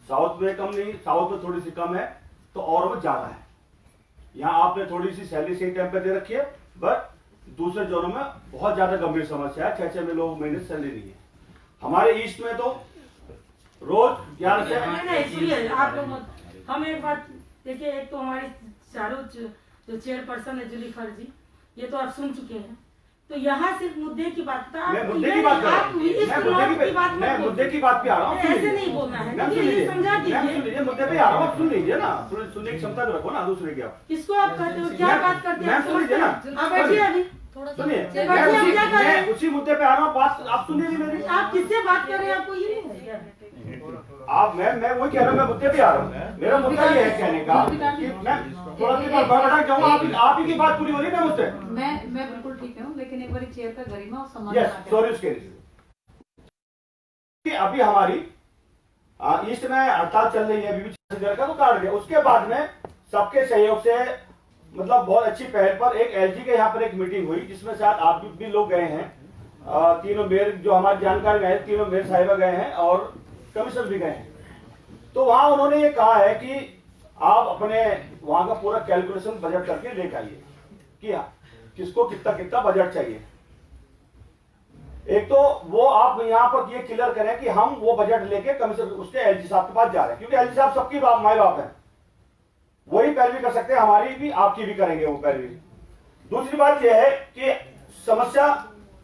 साउथ में कम नहीं, साउथ में थोड़ी सी कम है तो और में ज्यादा है। यहाँ आपने थोड़ी सी सैलरी सही टाइम पे दे रखी है, बट दूसरे जोनों में बहुत ज्यादा गंभीर समस्या है। 6 में लोग महीने सैलरी नहीं है। हमारे ईस्ट में तो रोज 11 से आप लोग हम एक बात देखिए, एक तो हमारे चारों जो चेयरपर्सन है जुल्फिकार जी, ये तो आप सुन चुके हैं। तो यहाँ सिर्फ मुद्दे की बात था। मैं मुद्दे की बात कर रहा हूँ। मैं मुद्दे की बात पे आ रहा हूँ। ऐसे नहीं बोलना है, समझा दीजिए। मुद्दे पे आ रहा हूँ, आप सुन लीजिए ना। सुनने की क्षमता तो रखो ना दूसरे की। आप किसको आप कहते हो, क्या बात करते हैं? सुन लीजिए ना। आप बैठिए अभी, सुनिए, मैं उसी मुद्दे पे आ रहा हूँ। बात आप सुनिए मेरी। आप किससे बात कर रहे हैं? आपको ये नहीं है? आप मैं वही कह रहा हूँ, मैं मुद्दे पे आ रहा हूँ। मेरा मुद्दा ये है कहने का कि मैं थोड़ा बढ़ा जाऊँ। आप ही की बात पूरी हो रही है मुझसे। मैं बिल्कुल ठीक हूँ, लेकिन एक बार चेयर का गरिमा और सम्मान। सॉरी उसके लिए। अभी हमारी ईस्ट में हड़ताल चल रही है, अभी भी 6,000 का तो काट गया। उसके बाद में सबके सहयोग से, मतलब बहुत अच्छी पहल पर एक LG के यहाँ पर एक मीटिंग हुई, जिसमें शायद आप भी लोग गए हैं। तीनों मेयर जो हमारी जानकार गए, तीनों मेयर साहिबा गए हैं और कमिश्नर भी गए हैं। तो वहां उन्होंने ये कहा है कि आप अपने वहां का पूरा कैलकुलेशन बजट करके लेकर आइए कि किसको कितना कितना बजट चाहिए। एक तो वो आप यहाँ पर ये क्लियर करें कि हम वो बजट लेके कमिश्नर उसके LG साहब के पास जा रहे हैं, क्योंकि LG साहब सबकी माई बाप है, वही पैरवी कर सकते हैं, हमारी भी आपकी भी करेंगे वो पैरवी। दूसरी बात यह है कि समस्या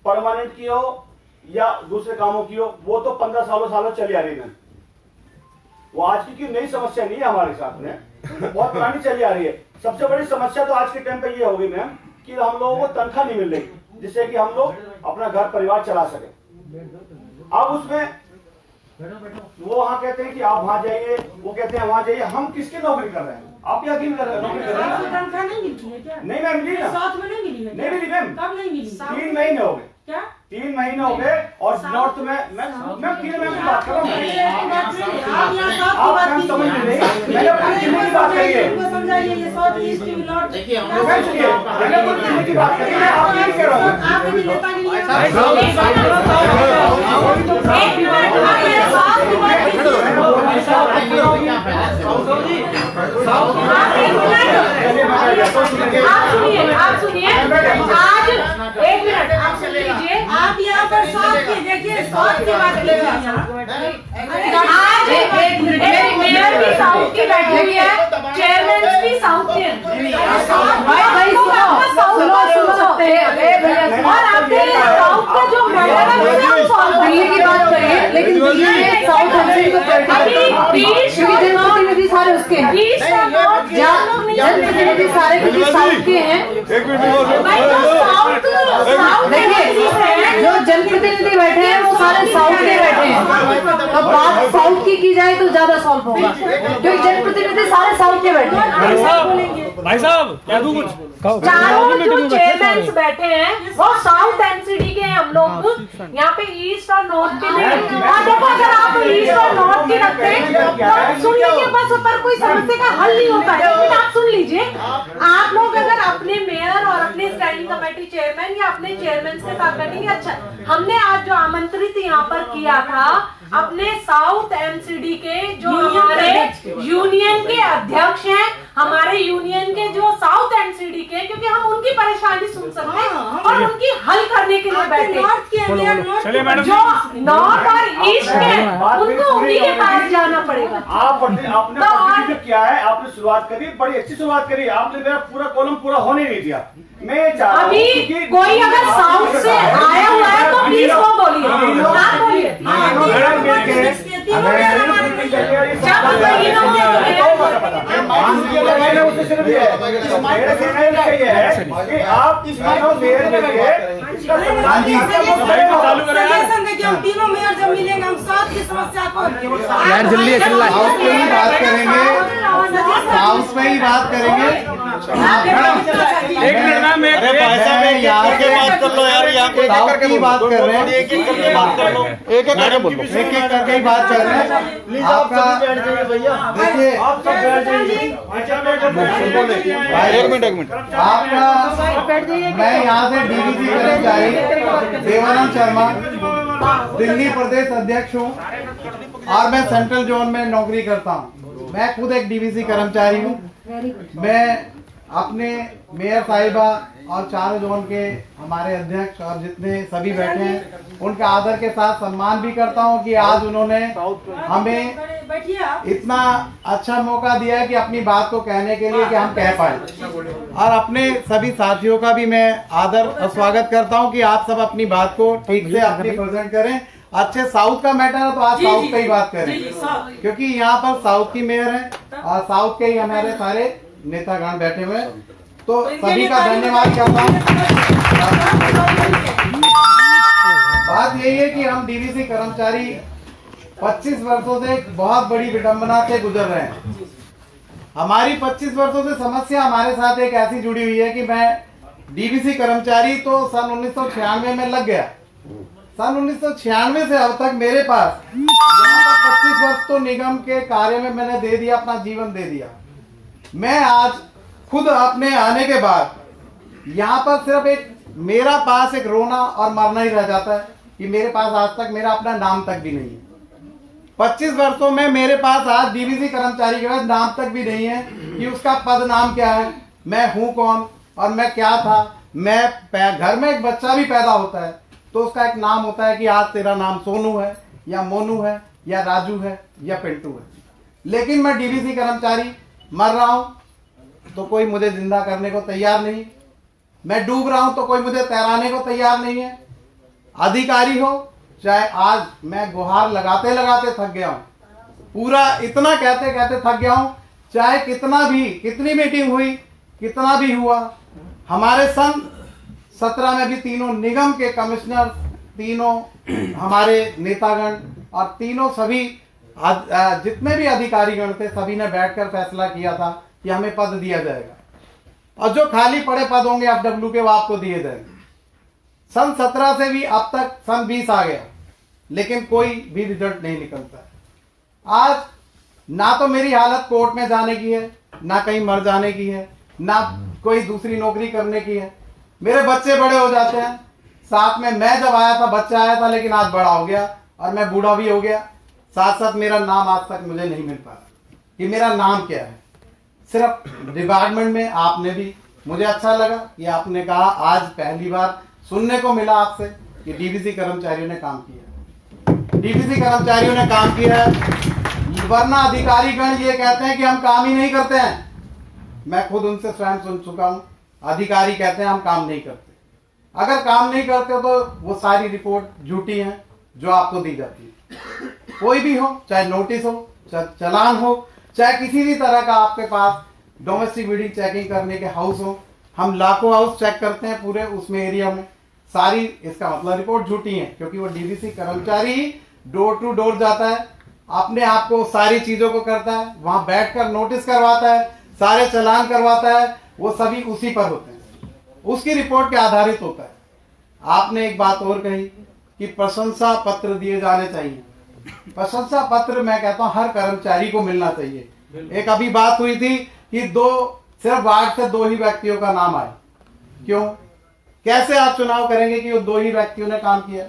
परमानेंट की हो या दूसरे कामों की हो, वो तो 15 सालों चली आ रही है। वो आज की नई समस्या नहीं है हमारे साथ में, बहुत पुरानी चली आ रही है। सबसे बड़ी समस्या तो आज के टाइम पे ये हो गई मैम कि हम लोगों को तनख्वाह नहीं मिल रही, जिससे कि हम लोग अपना घर परिवार चला सके। अब उसमें वो वहां कहते हैं कि आप वहां जाइए, वो कहते हैं वहां जाइए। हम किसकी नौकरी कर रहे हैं? आप यकीन कर रहे हैं नौकरी कर रहे हैं? तनख्वाह नहीं मिलती है क्या? नहीं मैम, मिली ना। साथ में नहीं मिली है? नहीं मिली मैम। कब नहीं मिली? 3 महीने हो गए। क्या 3 महीने हो गए? और नॉर्थ में मैं 3 महीने की बात कर रहा हूँ। आप समझ नहीं, मैंने पूरी दिल्ली की बात करी है। समझाइए ये साउथ ईस्ट की नॉर्थ। देखिए हम मैंने पूरी दिल्ली की बात करी है, आप नहीं कह रहा हूँ। आपने नेतागिरी आप सुनिए आज 1 मिनट आप सुन लीजिए। आप यहाँ पर साउथ की देखिए, साउथ की बात कीजिए। आज 1 मिनट, मेयर भी साउथ की बैठी है, चेयरमैन भी साउथ के हैं। भाई सुनो सकते हैं। और आपके साउथ का जो मैटर है उसे हम सॉल्व दिल्ली की बात करिए, लेकिन दिल्ली में साउथ हमसे को जनप्रतिनिधि सारे उसके हैं, जनप्रतिनिधि सारे क्योंकि साउथ के हैं। देखिए जो जनप्रतिनिधि सारे साउथ के बैठे हैं। अब बात साउथ की जाए तो ज्यादा सॉल्व होगा, क्योंकि जनप्रतिनिधि सारे साउथ के बैठे हैं। भाई साहब क्या दूं कुछ? चारों जो चेयरमैन बैठे हैं वो साउथ एमसीडी के हैं। हम लोग यहाँ पे ईस्ट और नॉर्थ के नहीं। देखो अगर आप ईस्ट और नॉर्थ के रखते हैं तो सुन लीजिए, बस पर कोई समस्या का हल नहीं होता है। लेकिन आप सुन लीजिए, आप लोग अगर अपने मेयर और अपने स्टैंडिंग कमेटी चेयरमैन या अपने चेयरमैन के साथ बैठेंगे। अच्छा, हमने आज जो आमंत्रित यहाँ पर किया था अपने साउथ एमसीडी के जो हमारे यूनियन के अध्यक्ष हैं, हमारे यूनियन के जो साउथ एमसीडी के, क्योंकि हम उनकी परेशानी सुन सकते हैं और उनकी हल करने के लिए बैठे। चलिए मैडम, जो नॉर्थ और ईस्ट के उनको उन्हीं के पास जाना पड़ेगा। आपने तो क्या है, आपने शुरुआत करी, बड़ी अच्छी शुरुआत करी। आपने मेरा पूरा कॉलम पूरा होने नहीं दिया। मैं चाह रहा हूं अभी कि कोई अगर साउथ से आया हुआ है तो प्लीज वो बोलिए, आप बोलिए। हम तीनों मेयर जब मिलेंगे हम साथ की समस्या को यार जल्दी चल रहा है, साउथ में ही बात करेंगे, साउथ में ही बात करेंगे। एक मिनट मैम, अरे भाई साहब यहाँ के बात कर लो यार, यहाँ पे साउथ की बात कर रहे हैं, एक एक करके बात कर लो, एक एक करके बोलो, एक एक करके ही बात कर रहे हैं। प्लीज आपका भैया देखिए, आप सब बैठ जाइए। एक मिनट आपका, मैं यहाँ से डीवीसी कर्मचारी देवानंद शर्मा दिल्ली प्रदेश अध्यक्ष हूँ और मैं सेंट्रल जोन में नौकरी करता हूँ। मैं खुद एक डीवीसी कर्मचारी हूँ। मैं अपने मेयर साहिबा और चारों जोन के हमारे अध्यक्ष और जितने सभी बैठे हैं उनका आदर के साथ सम्मान भी करता हूं कि आज उन्होंने हमें इतना अच्छा मौका दिया है कि अपनी बात को कहने के लिए कि हम कह पाए। और अपने सभी साथियों का भी मैं आदर और स्वागत करता हूं कि आप सब अपनी बात को ठीक से अपनी प्रेजेंट करें। अच्छे साउथ का मैटर है तो आज साउथ का ही बात करें, क्योंकि यहाँ पर साउथ की मेयर है और साउथ के ही हमारे सारे नेतागण बैठे हुए हैं। तो सभी का धन्यवाद करता हूँ। बात यही है कि हम डीवीसी कर्मचारी 25 वर्षों से एक बहुत बड़ी विडंबना से गुजर रहे हैं। हमारी 25 वर्षों से समस्या हमारे साथ एक ऐसी जुड़ी हुई है कि मैं डीवीसी कर्मचारी तो सन 1996 में लग गया। सन 1996 से अब तक मेरे पास यहाँ पर 25 वर्ष तो निगम के कार्य में मैंने दे दिया, अपना जीवन दे दिया। मैं आज खुद अपने आने के बाद यहाँ पर सिर्फ एक मेरा पास एक रोना और मरना ही रह जाता है कि मेरे पास आज तक मेरा अपना नाम तक भी नहीं है। 25 वर्षों में मेरे पास आज डीवीसी कर्मचारी के पास नाम तक भी नहीं है कि उसका पद नाम क्या है, मैं हूं कौन और मैं क्या था। मैं घर में एक बच्चा भी पैदा होता है तो उसका एक नाम होता है कि आज तेरा नाम सोनू है या मोनू है या राजू है या पिंटू है। लेकिन मैं डीवीसी कर्मचारी मर रहा हूं तो कोई मुझे जिंदा करने को तैयार नहीं, मैं डूब रहा हूं तो कोई मुझे तैराने को तैयार नहीं है। अधिकारी हो चाहे, आज मैं गुहार लगाते लगाते थक गया हूं, पूरा इतना कहते कहते थक गया हूं। चाहे कितनी मीटिंग हुई, कितना भी हुआ, हमारे सन 17 में भी तीनों निगम के कमिश्नर, तीनों हमारे नेतागण और तीनों सभी जितने भी अधिकारीगण थे सभी ने बैठकर फैसला किया था कि हमें पद दिया जाएगा और जो खाली पड़े पद होंगे एफडब्ल्यू के वो आपको दिए जाएंगे। सन 17 से भी अब तक सन 20 आ गया लेकिन कोई भी रिजल्ट नहीं निकलता है। आज ना तो मेरी हालत कोर्ट में जाने की है, ना कहीं मर जाने की है, ना कोई दूसरी नौकरी करने की है। मेरे बच्चे बड़े हो जाते हैं, साथ में मैं जब आया था बच्चा आया था लेकिन आज बड़ा हो गया और मैं बूढ़ा भी हो गया। साथ साथ मेरा नाम आज तक मुझे नहीं मिल पाया कि मेरा नाम क्या है। सिर्फ डिपार्टमेंट में आपने भी, मुझे अच्छा लगा कि आपने कहा, आज पहली बार सुनने को मिला आपसे कि डीवीसी कर्मचारियों ने काम किया। डीवीसी कर्मचारियों ने काम किया है, वरना अधिकारीगण ये कहते हैं कि हम काम ही नहीं करते हैं। मैं खुद उनसे स्वयं सुन चुका हूं, अधिकारी कहते हैं हम काम नहीं करते। अगर काम नहीं करते तो वो सारी रिपोर्ट झूठी है जो आपको दी जाती है। कोई भी हो, चाहे नोटिस हो, चाहे चालान हो, चाहे किसी भी तरह का आपके पास डोमेस्टिक बिल्डिंग चेकिंग करने के हाउस हो, हम लाखों हाउस चेक करते हैं पूरे उसमें एरिया में, सारी, इसका मतलब रिपोर्ट झूठी है, क्योंकि वो डीवीसी कर्मचारी डोर टू डोर जाता है, अपने आप को सारी चीजों को करता है, वहां बैठकर नोटिस करवाता है, सारे चालान करवाता है, वो सभी उसी पर होते हैं, उसकी रिपोर्ट के आधारित होता है। आपने एक बात और कही कि प्रशंसा पत्र दिए जाने चाहिए। प्रशंसा पत्र मैं कहता हूं हर कर्मचारी को मिलना चाहिए। एक अभी बात हुई थी कि सिर्फ वार्ड से 2 ही व्यक्तियों का नाम आए। क्यों? कैसे आप चुनाव करेंगे कि वो 2 ही व्यक्तियों ने काम किया?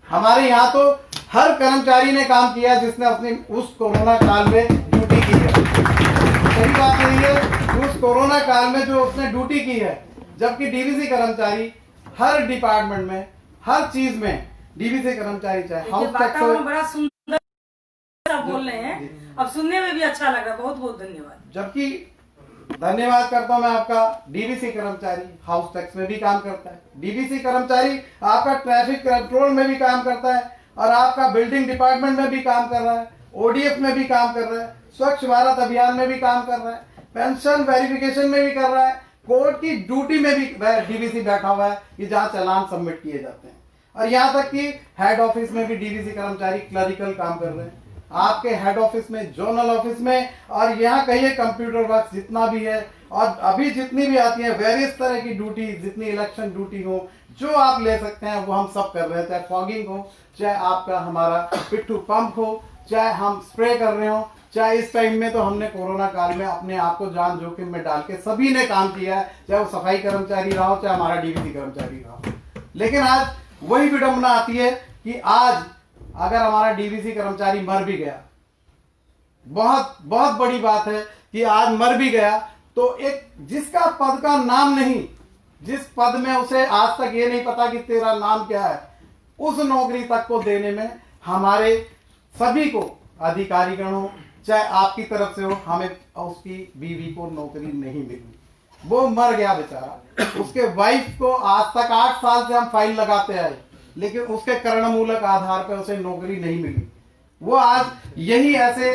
हमारे यहाँ तो हर कर्मचारी ने काम किया जिसने अपनी उस कोरोना काल में ड्यूटी की है। सही बात नहीं है, उस कोरोना काल में जो उसने ड्यूटी की है, जबकि डीवीसी कर्मचारी हर डिपार्टमेंट में, हर चीज में डीवीसी कर्मचारी चाहे हाउस टैक्स, बड़ा सुंदर बोल रहे हैं, अब सुनने में भी अच्छा लग रहा है। बहुत बहुत धन्यवाद। जबकि धन्यवाद करता हूं मैं आपका, डीवीसी कर्मचारी हाउस टैक्स में भी काम करता है, डीवीसी कर्मचारी आपका ट्रैफिक कंट्रोल में भी काम करता है, और आपका बिल्डिंग डिपार्टमेंट में भी काम कर रहा है, ओडीएफ में भी काम कर रहा है, स्वच्छ भारत अभियान में भी काम कर रहा है, पेंशन वेरिफिकेशन में भी कर रहा है, कोर्ट की ड्यूटी में भी डीवीसी बैठा हुआ है कि जहां चालान सबमिट किए जाते हैं, और यहाँ तक कि हेड ऑफिस में भी डीवीसी कर्मचारी क्लरिकल काम कर रहे हैं। आपके हेड ऑफिस में, जोनल ऑफिस में, और यहाँ कहिए कंप्यूटर वर्क जितना भी है, और अभी जितनी भी आती है वेरियस तरह की ड्यूटी, जितनी इलेक्शन ड्यूटी हो, जो आप ले सकते हैं वो हम सब कर रहे हैं। चाहे फॉगिंग हो, चाहे आपका हमारा पिट्ठू पंप हो, चाहे हम स्प्रे कर रहे हो, चाहे इस टाइम में तो हमने कोरोना काल में अपने आप को जान जोखिम में डाल के सभी ने काम किया है, चाहे वो सफाई कर्मचारी रहा हो, चाहे हमारा डीवीसी कर्मचारी रहा हो। लेकिन आज वही विडंबना आती है कि आज अगर हमारा डीवीसी कर्मचारी मर भी गया, बहुत बहुत बड़ी बात है कि आज मर भी गया, तो एक जिसका पद का नाम नहीं, जिस पद में उसे आज तक ये नहीं पता कि तेरा नाम क्या है, उस नौकरी तक को देने में हमारे सभी को, अधिकारीगण हो चाहे आपकी तरफ से हो, हमें उसकी बीवी को नौकरी नहीं मिली। वो मर गया बेचारा, उसके वाइफ को आज तक 8 साल से हम फाइल लगाते आए, लेकिन उसके करणमूलक आधार पर उसे नौकरी नहीं मिली। वो आज यही ऐसे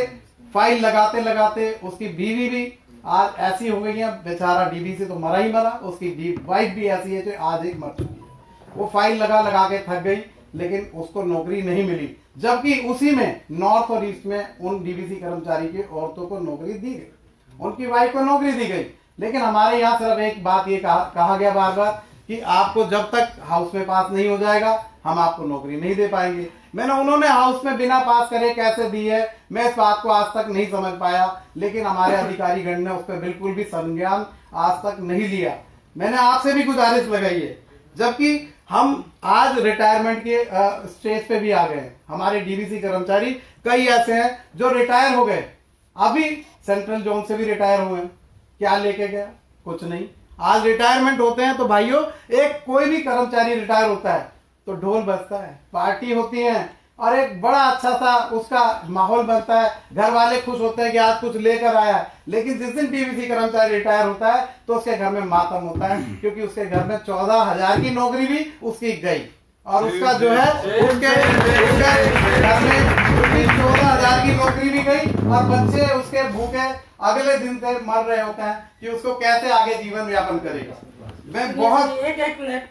फाइल लगाते लगाते उसकी बीवी भी आज ऐसी हो गई है, बेचारा डीवीसी तो मरा ही मरा, उसकी वाइफ भी ऐसी है जो आज एक मर चुकी है। वो फाइल लगा लगा के थक गई, लेकिन उसको नौकरी नहीं मिली, जबकि उसी में नॉर्थ और ईस्ट में उन डीवीसी कर्मचारी की औरतों को नौकरी दी गई, उनकी वाइफ को नौकरी दी गई। लेकिन हमारे यहाँ सिर्फ एक बात ये कहा गया बार बार कि आपको जब तक हाउस में पास नहीं हो जाएगा हम आपको नौकरी नहीं दे पाएंगे। मैंने उन्होंने हाउस में बिना पास करे कैसे दी है, मैं इस बात को आज तक नहीं समझ पाया, लेकिन हमारे अधिकारीगण ने उस पर बिल्कुल भी संज्ञान आज तक नहीं लिया। मैंने आपसे भी गुजारिश लगाई है, जबकि हम आज रिटायरमेंट के स्टेज पे भी आ गए हैं। हमारे डीवीसी कर्मचारी कई ऐसे हैं जो रिटायर हो गए, अभी सेंट्रल जोन से भी रिटायर हुए हैं। क्या लेके गया? कुछ नहीं। आज रिटायरमेंट होते हैं तो भाइयों, एक कोई भी कर्मचारी रिटायर होता है तो ढोल बजता है, पार्टी होती है, और एक बड़ा अच्छा सा उसका माहौल बनता है, घर वाले खुश होते हैं कि आज कुछ लेकर आया है। लेकिन जिस दिन डीवीसी कर्मचारी रिटायर होता है तो उसके घर में मातम होता है, क्योंकि उसके घर में 14,000 की नौकरी भी उसकी गई, और उसका जो है उसके घर में 14,000 की नौकरी भी गई, और बच्चे उसके भूखे अगले दिन से मर रहे होते हैं कि उसको कैसे आगे जीवन यापन करेगा। मैं बहुत एक मिनट,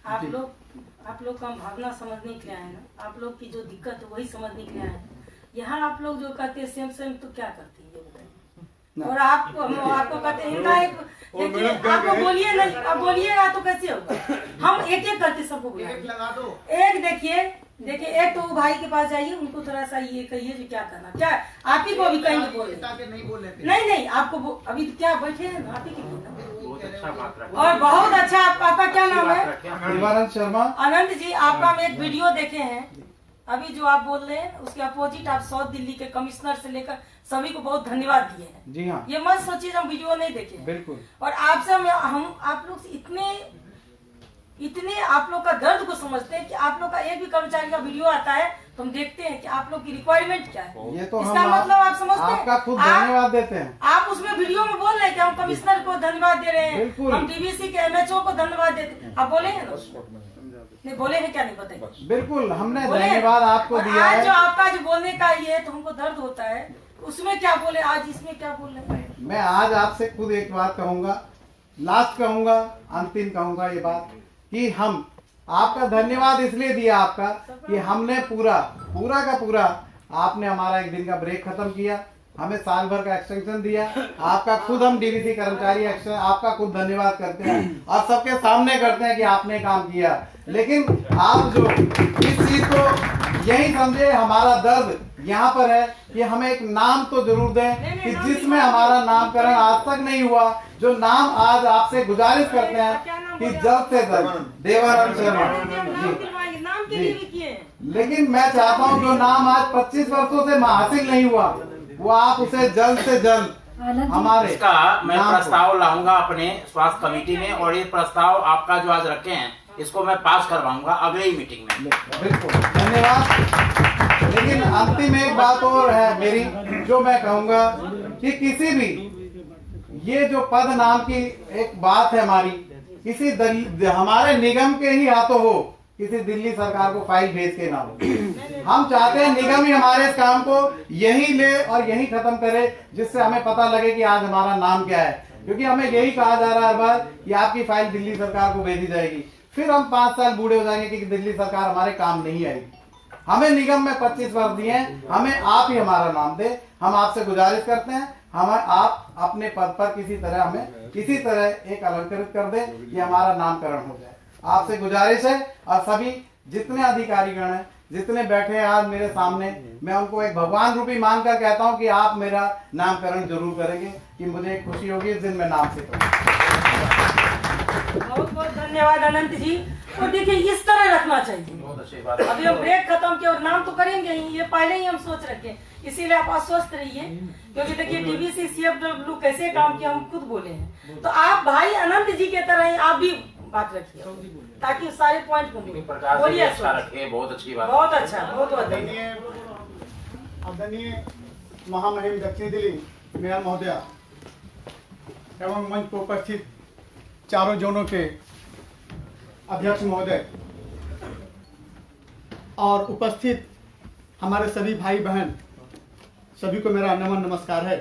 आप लोग का भावना समझने के लिए आए ना, आप लोग की जो दिक्कत है वही समझने के लिए आए हैं। यहाँ आप लोग जो कहते हैं सेम सेम, तो क्या करते हैं ये बताइए। और आपको कहते हैं इनका एक आप लोग बोलिए नहीं, अब बोलिएगा तो कैसे होगा। हम एक एक करके सबको बुलाएंगे। एक देखिए एक तो भाई के पास जाइए, उनको थोड़ा सा ये कहिए जो क्या करना, क्या आप ही को अभी कहीं बोले नहीं आपको अभी क्या बैठे हैं, आप ही की बोलना। और बहुत अच्छा, आपका क्या नाम है? शिवानंद शर्मा। आनंद जी, आपका हम एक वीडियो देखे हैं, अभी जो आप बोल रहे हैं उसके अपोजिट आप साउथ दिल्ली के कमिश्नर से लेकर सभी को बहुत धन्यवाद दिए हैं। जी हाँ, ये मत सोचिए हम वीडियो नहीं देखे। बिल्कुल। और आपसे हम आप लोग से इतने आप लोग का दर्द को समझते हैं कि आप लोग का एक भी कर्मचारी का वीडियो आता है तो हम देखते हैं कि आप लोग की रिक्वायरमेंट क्या है। ये तो इसका मतलब आप समझते हैं, आपका खुद धन्यवाद देते हैं। आप उसमें वीडियो में बोल रहे हैं कि हम कमिश्नर को धन्यवाद दे रहे हैं, हम डीवीसी के एमएचओ को धन्यवाद देते हैं। आप बोले हैं ना? नहीं बोले हैं क्या? नहीं बताइए। बिल्कुल, हमने धन्यवाद आपको दिया है। जो आपका जो बोलने का ये है तो हमको दर्द होता है, उसमें क्या बोले, आज इसमें क्या बोल रहे हैं। मैं आज आपसे खुद एक बात कहूंगा, लास्ट कहूंगा, अंतिम कहूंगा ये बात कि हम आपका धन्यवाद इसलिए दिया आपका कि हमने पूरा का पूरा आपने हमारा एक दिन का ब्रेक खत्म किया, हमें साल भर का एक्सटेंशन दिया। आपका खुद हम डीवीसी कर्मचारी आपका खुद धन्यवाद करते हैं और सबके सामने करते हैं कि आपने काम किया। लेकिन आप जो इस चीज को यही समझे, हमारा दर्द यहाँ पर है कि हमें एक नाम तो जरूर दें कि जिसमें हमारा नामकरण आज तक नहीं हुआ। जो नाम आज आपसे गुजारिश करते हैं कि जल्द से जल्द देवानंद शर्मा जी। लेकिन मैं चाहता हूँ जो नाम आज 25 वर्षों से हासिल नहीं हुआ, वो आप उसे जल्द से जल्द हमारे इसका मैं प्रस्ताव लाऊंगा अपने स्वास्थ्य कमेटी में, और ये प्रस्ताव आपका जो आज रखे हैं इसको मैं पास करवाऊंगा अगले ही मीटिंग में। बिल्कुल, धन्यवाद। लेकिन अंतिम एक बात और है मेरी, जो मैं कहूंगा कि किसी भी ये जो पद नाम की एक बात है हमारी, किसी हमारे निगम के ही हाथों हो, किसी दिल्ली सरकार को फाइल भेज के ना हो। हम चाहते हैं निगम ही हमारे इस काम को यही ले और यही खत्म करे, जिससे हमें पता लगे कि आज हमारा नाम क्या है। क्योंकि हमें यही कहा जा रहा है हर बार कि आपकी फाइल दिल्ली सरकार को भेजी जाएगी, फिर हम 5 साल बूढ़े हो जाएंगे कि दिल्ली सरकार हमारे काम नहीं आएगी। हमें निगम में 25 वर्ष दिए हैं, हमें आप ही हमारा नाम दे। हम आपसे गुजारिश करते हैं, हमें आप अपने पद पर किसी तरह हमें किसी तरह एक अलंकृत कर दे कि हमारा नामकरण हो जाए। आपसे गुजारिश है। और सभी जितने अधिकारीगण हैं, जितने बैठे हैं आज मेरे सामने, मैं उनको एक भगवान रूपी मानकर कहता हूं कि आप मेरा नामकरण जरूर करेंगे, कि मुझे एक खुशी होगी इस दिन मैं नाम से करूंगा। बहुत बहुत धन्यवाद अनंत जी। और देखिए इस तरह रखना चाहिए। बहुत अच्छी बात। अभी हम ब्रेक खत्म किया और नाम तो करेंगे ही, ये पहले ही हम सोच रखे, इसीलिए आप आश्वस्त रहिए। क्योंकि देखिए डीवीसी CFW कैसे काम किया हम खुद बोले हैं, तो आप भाई अनंत जी के तरह ही आप भी बात रखिए, ताकि सारे पॉइंट को बोलिए। अच्छा रखे, बहुत अच्छी बात, बहुत अच्छा, बहुत बहुत आदरणीय महामहिम दक्षिण दिल्ली मेयर महोदया एवं मंच पर उपस्थित चारों जोनों के अध्यक्ष महोदय और उपस्थित हमारे सभी भाई बहन, सभी को मेरा नमन नमस्कार है।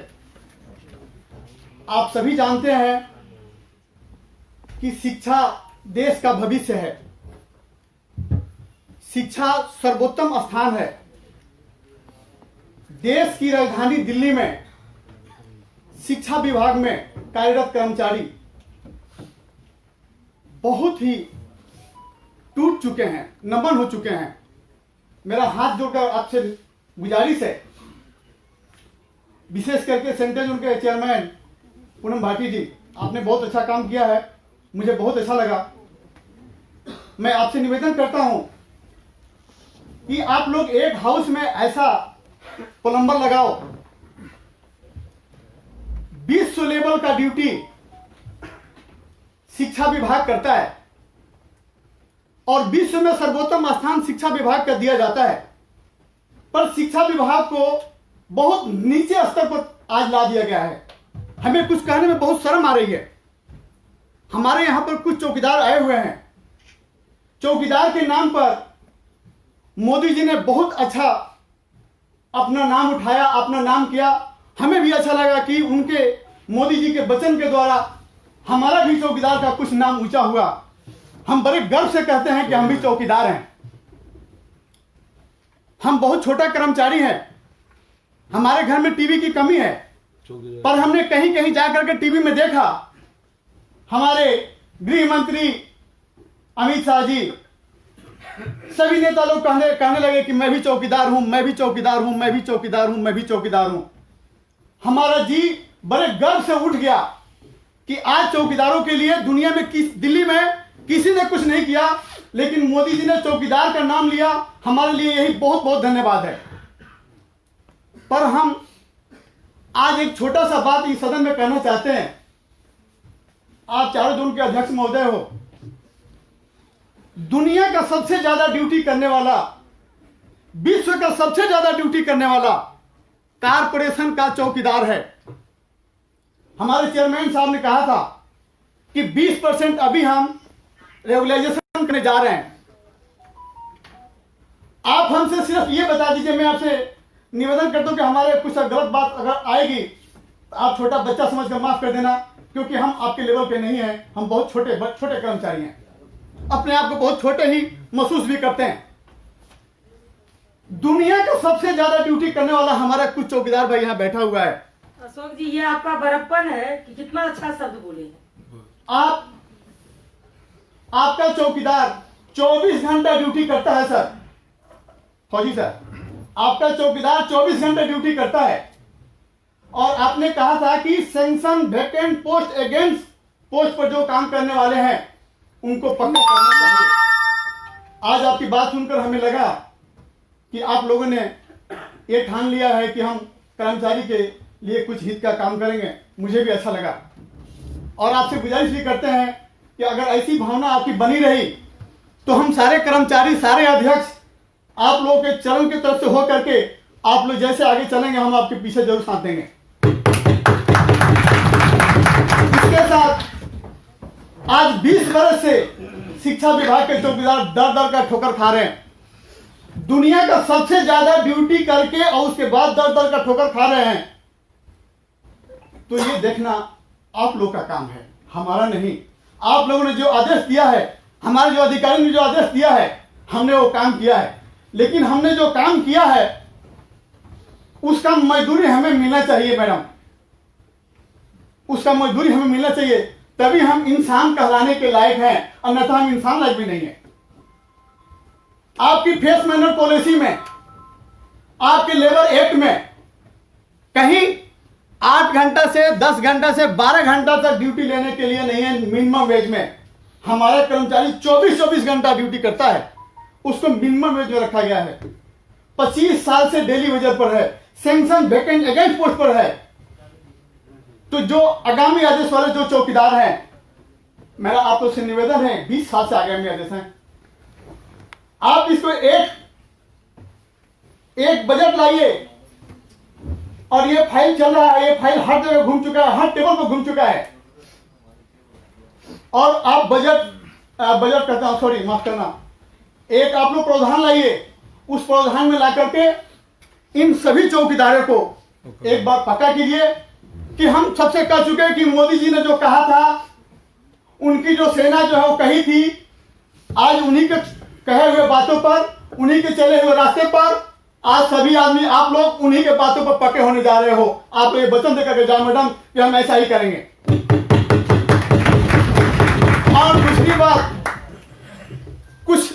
आप सभी जानते हैं कि शिक्षा देश का भविष्य है। शिक्षा सर्वोत्तम स्थान है। देश की राजधानी दिल्ली में शिक्षा विभाग में कार्यरत कर्मचारी बहुत ही टूट चुके हैं, नमन हो चुके हैं। मेरा हाथ जोड़कर आपसे गुजारिश है, विशेष करके सेंट्रल जोन के चेयरमैन पूनम भाटी जी, आपने बहुत अच्छा काम किया है, मुझे बहुत अच्छा लगा। मैं आपसे निवेदन करता हूं कि आप लोग एक हाउस में ऐसा प्लम्बर लगाओ, विश्व लेवल का ड्यूटी शिक्षा विभाग करता है और विश्व में सर्वोत्तम स्थान शिक्षा विभाग का दिया जाता है, पर शिक्षा विभाग को बहुत नीचे स्तर पर आज ला दिया गया है। हमें कुछ कहने में बहुत शर्म आ रही है। हमारे यहां पर कुछ चौकीदार आए हुए हैं, चौकीदार के नाम पर मोदी जी ने बहुत अच्छा अपना नाम उठाया, अपना नाम किया। हमें भी अच्छा लगा कि उनके मोदी जी के वचन के द्वारा हमारा भी चौकीदार का कुछ नाम ऊंचा हुआ। हम बड़े गर्व से कहते हैं कि हम भी चौकीदार हैं। हम बहुत छोटा कर्मचारी हैं, हमारे घर में टीवी की कमी है, पर हमने कहीं कहीं जाकर के टीवी में देखा, हमारे गृह मंत्री अमित शाह जी, सभी नेता लोग कहने लगे कि मैं भी चौकीदार हूं, मैं भी चौकीदार हूं, मैं भी चौकीदार हूं, मैं भी चौकीदार हूं। हमारा जी बड़े गर्व से उठ गया कि आज चौकीदारों के लिए दुनिया में दिल्ली में किसी ने कुछ नहीं किया, लेकिन मोदी जी ने चौकीदार का नाम लिया। हमारे लिए यही बहुत बहुत धन्यवाद है। पर हम आज एक छोटा सा बात इस सदन में कहना चाहते हैं। आप चारों जोन के अध्यक्ष महोदय हो, दुनिया का सबसे ज्यादा ड्यूटी करने वाला, विश्व का सबसे ज्यादा ड्यूटी करने वाला कारपोरेशन का चौकीदार है। हमारे चेयरमैन साहब ने कहा था कि 20% अभी हम रेगुलाइजेशन करने जा रहे हैं। आप हमसे सिर्फ ये बता दीजिए, मैं आपसे निवेदन करता हूं कि हमारे कुछ गलत बात अगर आएगी तो आप छोटा बच्चा समझकर माफ कर देना, क्योंकि हम आपके लेवल पे नहीं हैं, हम बहुत छोटे कर्मचारी हैं। अपने आप को बहुत छोटे ही महसूस भी करते हैं। दुनिया का सबसे ज्यादा ड्यूटी करने वाला हमारा कुछ चौकीदार भाई यहाँ बैठा हुआ है। अशोक जी, ये आपका बड़प्पन है कि कितना अच्छा शब्द बोले हैं। आपका चौकीदार 24 घंटा ड्यूटी करता है सर, फौजी सर, आपका चौकीदार 24 घंटा ड्यूटी करता है। और आपने कहा था कि sanction vacant post against post पर जो काम करने वाले हैं उनको पक्का करना चाहिए। आज आपकी बात सुनकर हमें लगा कि आप लोगों ने ये ठान लिया है कि हम कर्मचारी के लिए कुछ हित का काम करेंगे। मुझे भी अच्छा लगा और आपसे गुजारिश भी करते हैं कि अगर ऐसी भावना आपकी बनी रही तो हम सारे कर्मचारी, सारे अध्यक्ष आप लोगों के चरण की तरफ से हो करके आप लोग जैसे आगे चलेंगे हम आपके पीछे जरूर साथ देंगे। इसके साथ आज 20 वर्ष से शिक्षा विभाग के चौकीदार दर दर का ठोकर खा रहे हैं। दुनिया का सबसे ज्यादा ड्यूटी करके और उसके बाद दर दर का ठोकर खा रहे हैं। तो ये देखना आप लोग का काम है, हमारा नहीं। आप लोगों ने जो आदेश दिया है, हमारे जो अधिकारी ने जो आदेश दिया है, हमने वो काम किया है। लेकिन हमने जो काम किया है उसका मजदूरी हमें मिलना चाहिए मैडम, उसका मजदूरी हमें मिलना चाहिए, तभी हम इंसान कहलाने के लायक हैं, अन्यथा हम इंसान लायक भी नहीं है। आपकी फेस मैनर पॉलिसी में, आपके लेबर एक्ट में कहीं 8 घंटा से 10 घंटा से 12 घंटा तक ड्यूटी लेने के लिए नहीं है। मिनिमम वेज में हमारा कर्मचारी 24 घंटा ड्यूटी करता है, उसको मिनिमम वेज में रखा गया है। 25 साल से डेली वेजर पर है, सैंक्शन वैकेंट अगेंस्ट पोस्ट पर है। तो जो आगामी आदेश वाले जो चौकीदार हैं, मेरा आप लोग से निवेदन है, 20 साल से आगामी आदेश हैं, आप इसको एक बजट लाइए। और ये फाइल चल रहा है, ये फाइल हर जगह घूम चुका है, हर टेबल पर घूम चुका है। और आप बजट कहता हूं, सॉरी माफ करना, एक आप लोग प्रावधान लाइए, उस प्रावधान में ला करके इन सभी चौकीदारों को एक बार पक्का कीजिए कि हम सबसे कह चुके हैं कि मोदी जी ने जो कहा था, उनकी जो सेना जो है वो कही थी, आज उन्हीं के कहे हुए बातों पर, उन्हीं के चले हुए रास्ते पर आज सभी आदमी आप लोग उन्हीं के बातों पर पक्के होने जा रहे हो। आप ये वचन देकर के जाओ मैडम कि हम ऐसा ही करेंगे। और दूसरी बात, कुछ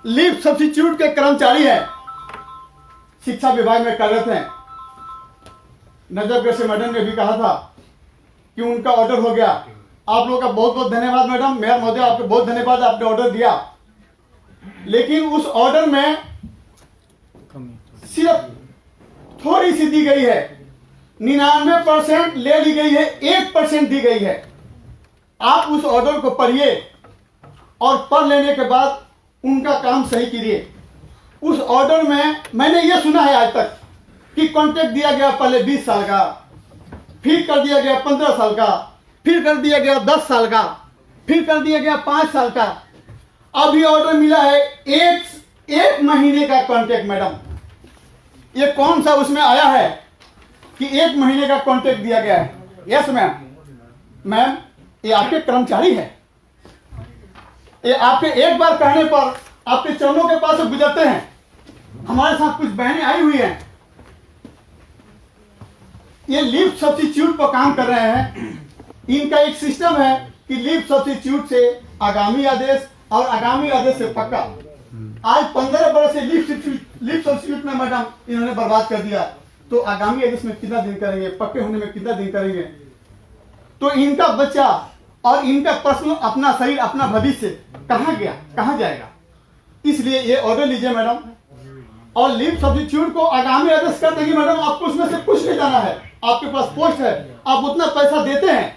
लीव सब्स्टिट्यूट के कर्मचारी हैं, शिक्षा विभाग में कार्यरत हैं। नजरगढ़ से मैडम ने भी कहा था कि उनका ऑर्डर हो गया। आप लोगों का बहुत बहुत धन्यवाद मैडम, मेयर महोदय आपको बहुत धन्यवाद, आपने ऑर्डर दिया। लेकिन उस ऑर्डर में सिर्फ थोड़ी सी दी गई है, 99% ले ली गई है, 1% दी गई है। आप उस ऑर्डर को पढ़िए और पढ़ लेने के बाद उनका काम सही कीजिए। उस ऑर्डर में मैंने ये सुना है आज तक कि कॉन्ट्रैक्ट दिया गया पहले 20 साल का, फिर कर दिया गया 15 साल का, फिर कर दिया गया 10 साल का, फिर कर दिया गया 5 साल का। अभी ऑर्डर मिला है एक महीने का कॉन्ट्रैक्ट। मैडम ये कौन सा उसमें आया है कि 1 महीने का कॉन्ट्रैक्ट दिया गया है? यस मैम, ये आपके कर्मचारी है, ये आपके एक बार कहने पर आपके चरणों के पास गुजरते हैं। हमारे साथ कुछ बहनें आई हुई हैं, ये लीव सब्स्टिट्यूट पर काम कर रहे हैं। इनका एक सिस्टम है कि लीव सब्स्टिट्यूट से आगामी आदेश और आगामी आदेश से पक्का। आज 15 वर्ष से लीव सब्स्टिट्यूट में मैडम इन्होंने बर्बाद कर दिया, तो आगामी आदेश में कितना दिन करेंगे, पक्के होने में कितना दिन करेंगे? तो इनका बच्चा और इनका प्रश्न, अपना शरीर, अपना भविष्य कहाँ गया, कहाँ जाएगा? इसलिए ये ऑर्डर लीजिए मैडम, और लीव सब्स्टिट्यूट को आगामी आदेश कर देंगे मैडम। आपको उसमें से कुछ नहीं जाना है, आपके पास पोस्ट है, आप उतना पैसा देते हैं,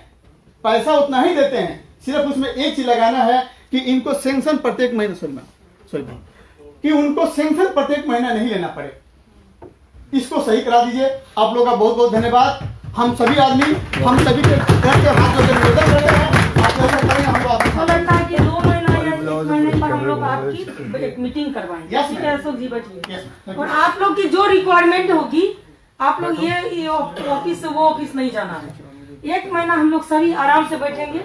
पैसा उतना ही देते हैं। सिर्फ उसमें एक चीज लगाना है कि इनको सैंक्शन प्रत्येक महीने कि उनको सैंक्शन प्रत्येक महीना नहीं लेना पड़े। इसको सही करा दीजिए। आप लोगों का बहुत बहुत धन्यवाद। हम सभी आदमी, हम सभी के घर के हाथ जोड़ के निवेदन कर रहे हैं, आप ऐसा करें। हम लोग लगता है कि 2 महीना या 1 महीने पर हम लोग आपकी एक मीटिंग करवाएंगे। ठीक है अशोक जी, बैठिए। और आप लोग की जो रिक्वायरमेंट होगी, आप लोग ये ऑफिस से वो ऑफिस नहीं जाना है। 1 महीना हम लोग सभी आराम से बैठेंगे,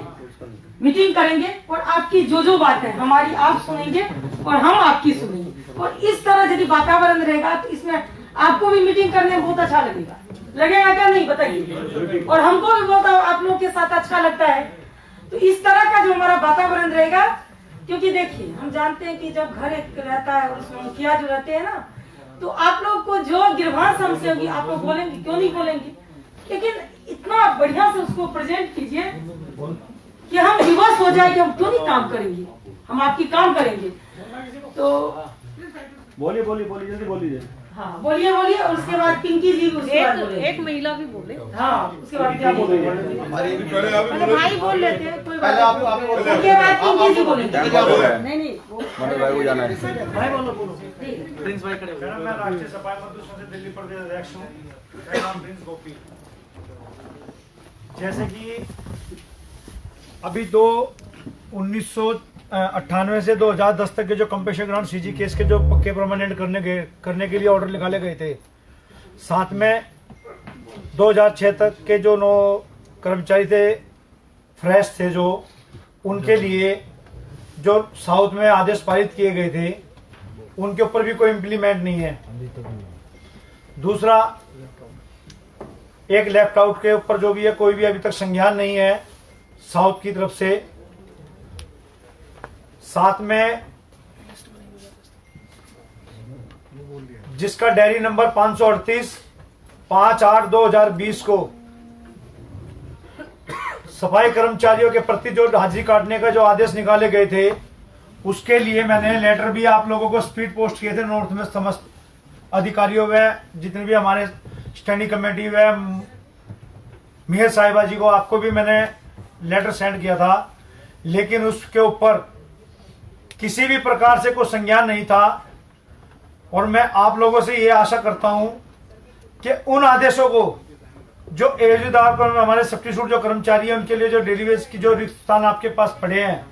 मीटिंग करेंगे और आपकी जो बात है हमारी आप सुनेंगे और हम आपकी सुनेंगे। और इस तरह यदि वातावरण रहेगा तो इसमें आपको भी मीटिंग करने में बहुत अच्छा लगेगा क्या नहीं बताइए, और हमको भी बहुत आप लोगों के साथ अच्छा लगता है। तो इस तरह का जो हमारा वातावरण रहेगा, क्योंकि देखिए हम जानते हैं कि जब घर एक रहता है और उसमें मुखिया जो रहते हैं ना, तो आप लोग को जो गिरवान समस्या होगी आप लोग बोलेंगे, क्यों नहीं बोलेंगे, लेकिन इतना बढ़िया से उसको प्रेजेंट कीजिए कि हम विवश हो जाए कि हम क्यों नहीं काम करेंगे, हम आपकी काम करेंगे। तो बोलिए जल्दी बोलिए। हाँ बोलिए और उसके बाद पिंकी जी एक महिला भी बोले। हाँ उसके बाद क्या बोलेंगे, भाई बोल लेते हैं कोई बात नहीं, उसके बाद पिंकी जी बोलेंगे। नहीं भाई को जाना है। भाई बोलो प्रिंस भाई खड़े हो। मैं राष्ट्रीय सफाई मजदूर से दिल्ली प्रदेश अध्यक्ष हूँ, मेरा नाम प्रिंस गोपी। जैसे कि अभी 1998 से 2010 तक के जो कंपेशन ग्रांट सीजी केस के जो पक्के परमानेंट करने के लिए ऑर्डर निकाले गए थे, साथ में 2006 तक के जो 9 कर्मचारी थे फ्रेश थे, जो उनके लिए जो साउथ में आदेश पारित किए गए थे उनके ऊपर भी कोई इम्प्लीमेंट नहीं है। दूसरा, एक लेफ्ट आउट के ऊपर जो भी है कोई भी अभी तक संज्ञान नहीं है साउथ की तरफ से। साथ में जिसका डायरी नंबर 538 5/8/2020 को सफाई कर्मचारियों के प्रति जो हाजिरी काटने का जो आदेश निकाले गए थे, उसके लिए मैंने लेटर भी आप लोगों को स्पीड पोस्ट किए थे नॉर्थ में समस्त अधिकारियों व जितने भी हमारे स्टैंडिंग कमेटी व मेयर साहिबा जी को, आपको भी मैंने लेटर सेंड किया था, लेकिन उसके ऊपर किसी भी प्रकार से कोई संज्ञान नहीं था। और मैं आप लोगों से ये आशा करता हूं कि उन आदेशों को जो एवजदार पर हमारे सब्स्टिट्यूट जो कर्मचारी हैं उनके लिए जो डेली वेज की जो रिक्त स्थान आपके पास पड़े हैं,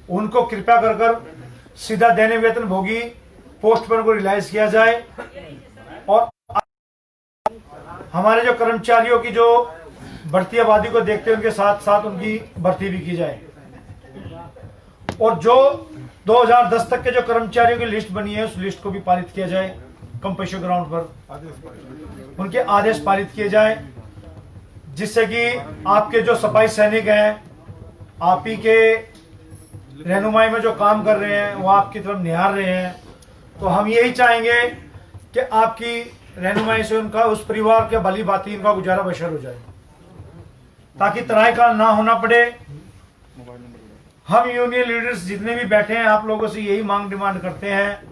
उनको कृपया कर सीधा दैनिक वेतन भोगी पोस्ट पर उनको रिलाइज किया जाए और हमारे जो कर्मचारियों की जो बढ़ती आबादी को देखते हुए उनके साथ साथ उनकी भर्ती भी की जाए। और जो 2010 तक के जो कर्मचारियों की लिस्ट बनी है उस लिस्ट को भी पारित किया जाए, कंपेशन ग्राउंड पर उनके आदेश पारित किए जाए, जिससे कि आपके जो सफाई सैनिक हैं, आप ही के रहनुमाई में जो काम कर रहे हैं वो आपकी तरफ निहार रहे हैं। तो हम यही चाहेंगे कि आपकी रहनुमाई से उनका उस परिवार के भली भांति उनका गुजारा बशर हो जाए, ताकि तराई का ना होना पड़े। हम यूनियन लीडर्स जितने भी बैठे हैं आप लोगों से यही मांग डिमांड करते हैं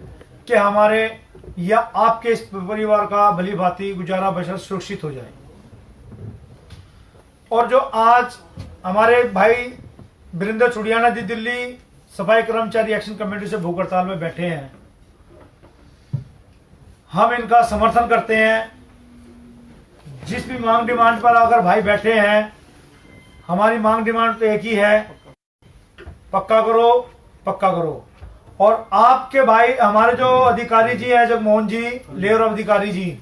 कि हमारे या आपके इस परिवार का भली भांति गुजारा बशर सुरक्षित हो जाए। और जो आज हमारे भाई बिरिंदर चुड़ियाना जी दिल्ली सफाई कर्मचारी एक्शन कमेटी से भूख हड़ताल में बैठे हैं, हम इनका समर्थन करते हैं। जिस भी मांग डिमांड पर अगर भाई बैठे हैं, हमारी मांग डिमांड तो एक ही है, पक्का करो। और आपके भाई हमारे जो अधिकारी जी हैं, जगमोहन जी लेयर ऑफ अधिकारी जी,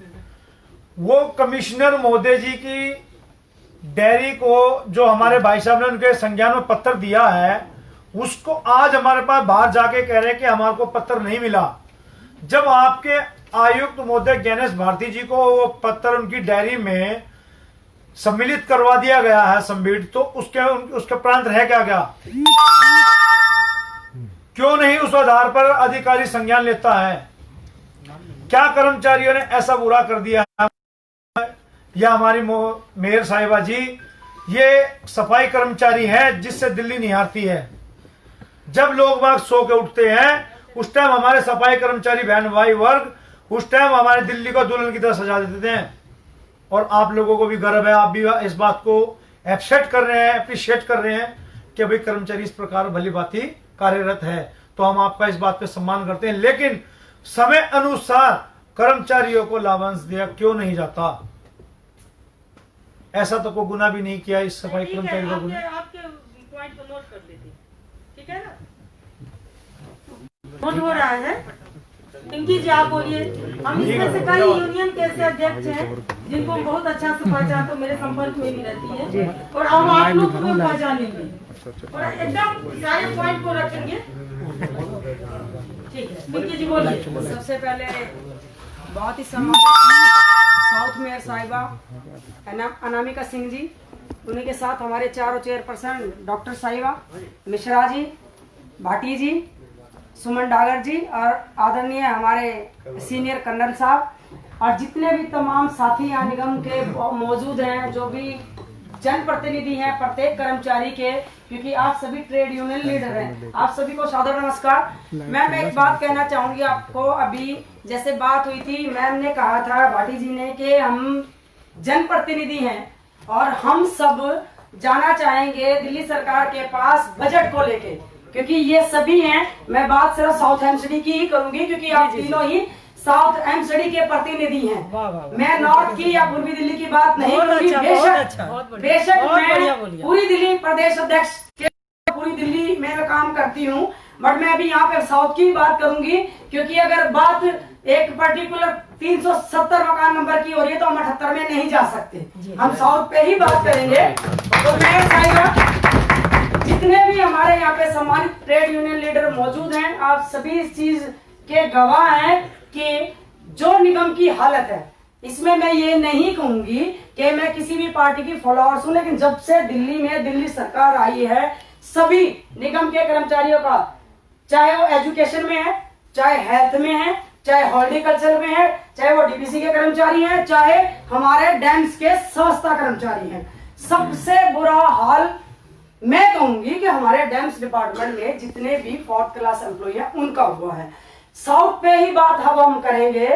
वो कमिश्नर महोदय जी की डायरी को जो हमारे भाई साहब ने उनके संज्ञान में पत्र दिया है, उसको आज हमारे पास बाहर जाके कह रहे हैं कि हमारे को पत्र नहीं मिला। जब आपके आयुक्त महोदय गणेश भारती जी को वो पत्र उनकी डायरी में सम्मिलित करवा दिया गया है संबीड, तो उसके प्रांत रह क्या गया? क्यों नहीं उस आधार पर अधिकारी संज्ञान लेता है? क्या कर्मचारियों ने ऐसा बुरा कर दिया है? या हमारी मेयर साहिबा जी ये सफाई कर्मचारी है जिससे दिल्ली निहारती है। जब लोग बाग सो के उठते हैं उस टाइम हमारे सफाई कर्मचारी बहन भाई वर्ग उस टाइम हमारे दिल्ली को दुल्हन की तरह सजा देते हैं। और आप लोगों को भी गर्व है, आप भी इस बात को एप्रिशिएट कर रहे हैं, अप्रिशिएट कर रहे हैं कि भाई कर्मचारी इस प्रकार भली भांति कार्यरत है। तो हम आपका इस बात पे सम्मान करते हैं, लेकिन समय अनुसार कर्मचारियों को लाभांश दिया क्यों नहीं जाता? ऐसा तो कोई गुना भी नहीं किया इस सफाई कर्मचारी का गुना। आपके पॉइंट को नोट कर लेते, ठीक है ना? नोट हो रहा है। पिंकी जी आप बोलिए। हम इसमें से कई यूनियन के ऐसे अध्यक्ष हैं जिनको बहुत अच्छा से पहचान, तो मेरे संपर्क में भी रहती है और अब आप लोग को भी पहचान लेंगे। और एकदम सारे पॉइंट को रखेंगे। ठीक है, पिंकी जी बोलिए। सबसे पहले बहुत ही सम्मानित साउथ मेयर साहिबा अनामिका सिंह जी, उन्हीं के साथ हमारे चारों चेयरपर्सन डॉक्टर साहिबा, मिश्रा जी, भाटी जी, सुमन डागर जी और आदरणीय हमारे सीनियर कर्नल साहब और जितने भी तमाम साथी यहाँ निगम के मौजूद हैं, जो भी जनप्रतिनिधि हैं प्रत्येक कर्मचारी के, क्योंकि आप सभी ट्रेड यूनियन लीडर हैं, आप सभी को सादर नमस्कार। मैं एक बात कहना चाहूंगी आपको। अभी जैसे बात हुई थी, मैम ने कहा था भाटी जी ने कि हम जनप्रतिनिधि हैं और हम सब जाना चाहेंगे दिल्ली सरकार के पास बजट को लेके, क्योंकि ये सभी हैं। मैं बात सिर्फ साउथ एमसीडी की ही करूंगी क्योंकि आप तीनों ही साउथ एमसीडी के प्रतिनिधि हैं। मैं नॉर्थ की या पूर्वी दिल्ली की बात नहीं करूंगी। बेशक मैं पूरी दिल्ली प्रदेश अध्यक्ष के पूरी दिल्ली में मैं काम करती हूँ, बट मैं अभी यहाँ पे साउथ की बात करूंगी क्योंकि अगर बात एक पर्टिकुलर 370 मकान नंबर की हो रही है तो हम 78 में नहीं जा सकते, हम साउथ पे ही बात करेंगे। तो मैं साहिबा, जितने भी हमारे यहाँ पे सम्मानित ट्रेड यूनियन लीडर मौजूद हैं, आप सभी इस चीज के गवाह हैं कि जो निगम की हालत है, इसमें मैं ये नहीं कहूंगी कि मैं किसी भी पार्टी की फॉलोअर्स हूं, लेकिन जब से दिल्ली में दिल्ली सरकार आई है, सभी निगम के कर्मचारियों का, चाहे वो एजुकेशन में है, चाहे हेल्थ में है, चाहे हॉर्टिकल्चर में है, चाहे वो डीपीसी के कर्मचारी हैं, चाहे हमारे डैम्स के स्वच्छता कर्मचारी हैं, सबसे बुरा हाल मैं कहूंगी कि हमारे डैम्स डिपार्टमेंट में जितने भी 4th क्लास एम्प्लॉय हैं उनका हुआ है। साउथ पे ही बात अब हम करेंगे।